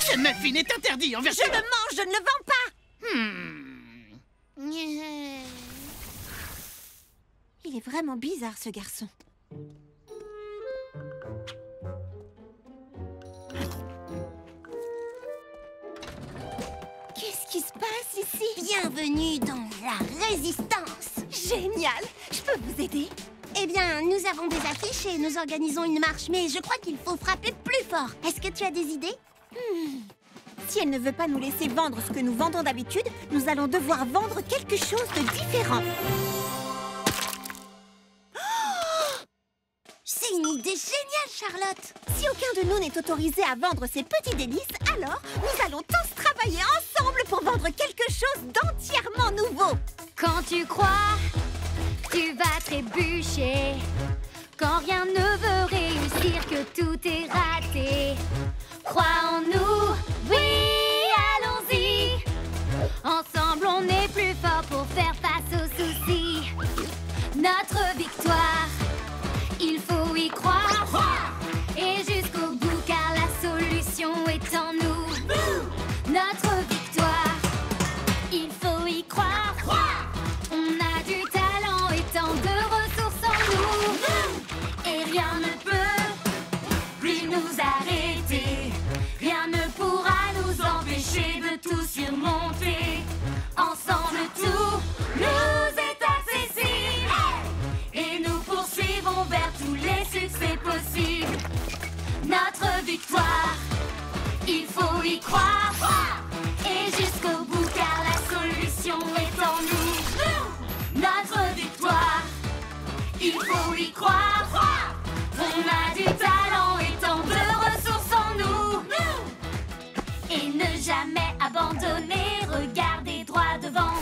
Ce muffin est interdit en vertu... Je le mange, je ne le vends pas. Il est vraiment bizarre, ce garçon. Qu'est-ce qui se passe ici? Bienvenue dans la résistance. Génial! Je peux vous aider? Eh bien, nous avons des affiches et nous organisons une marche, mais je crois qu'il faut frapper plus fort. Est-ce que tu as des idées? Si elle ne veut pas nous laisser vendre ce que nous vendons d'habitude, nous allons devoir vendre quelque chose de différent. C'est une idée géniale, Charlotte! Si aucun de nous n'est autorisé à vendre ces petits délices, alors nous allons tous travailler ensemble pour vendre quelque chose d'entièrement nouveau. Quand tu crois, tu vas trébucher. Quand rien ne veut réussir, que tout est raté. Crois en nous, oui, allons-y. Ensemble, on est plus fort pour faire face aux soucis. Notre victoire, il faut y croire. Et jusqu'au bout, car la solution est en nous. Notre victoire, il faut y croire. On a du talent et tant de ressources en nous. Et rien ne peut plus nous arrêter. Rien ne pourra nous empêcher de tout surmonter. Ensemble, tout nous est accessible. Et nous poursuivons vers tous les succès possibles. Notre victoire, il faut y croire. Et jusqu'au bout, car la solution est en nous. Notre victoire, il faut y croire. On a du talent et tant de ressources en nous. Et ne jamais abandonner, regardez droit devant.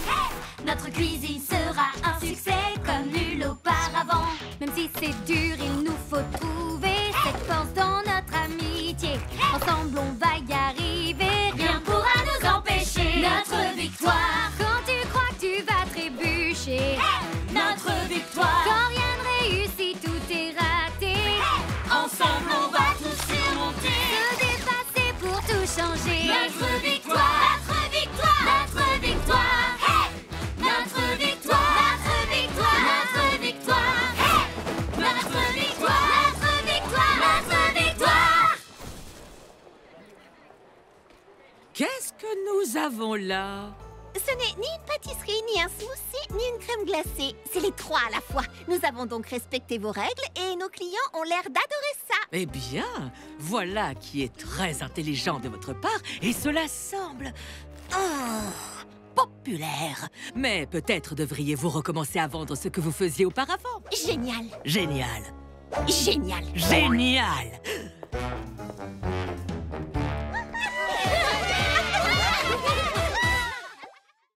Notre cuisine sera un succès comme nul auparavant. Même si c'est dur, il nous faut trouver cette force dans notre amitié. Ensemble, on va y arriver, rien pourra nous empêcher. Notre victoire, quand tu crois que tu vas trébucher. Notre victoire, quand rien ne réussit, tout est raté. Ensemble, on va tout surmonter. Se dépasser pour tout changer. Notre victoire, notre victoire, notre victoire. Notre victoire, notre victoire, notre victoire. Notre victoire, notre victoire, notre victoire. Qu'est-ce que nous avons là? Ce n'est ni une pâtisserie, ni un smoothie, ni une crème glacée. C'est les trois à la fois. Nous avons donc respecté vos règles et nos clients ont l'air d'adorer ça. Eh bien, voilà qui est très intelligent de votre part et cela semble... populaire. Mais peut-être devriez-vous recommencer à vendre ce que vous faisiez auparavant. Génial. Génial. Génial. Génial.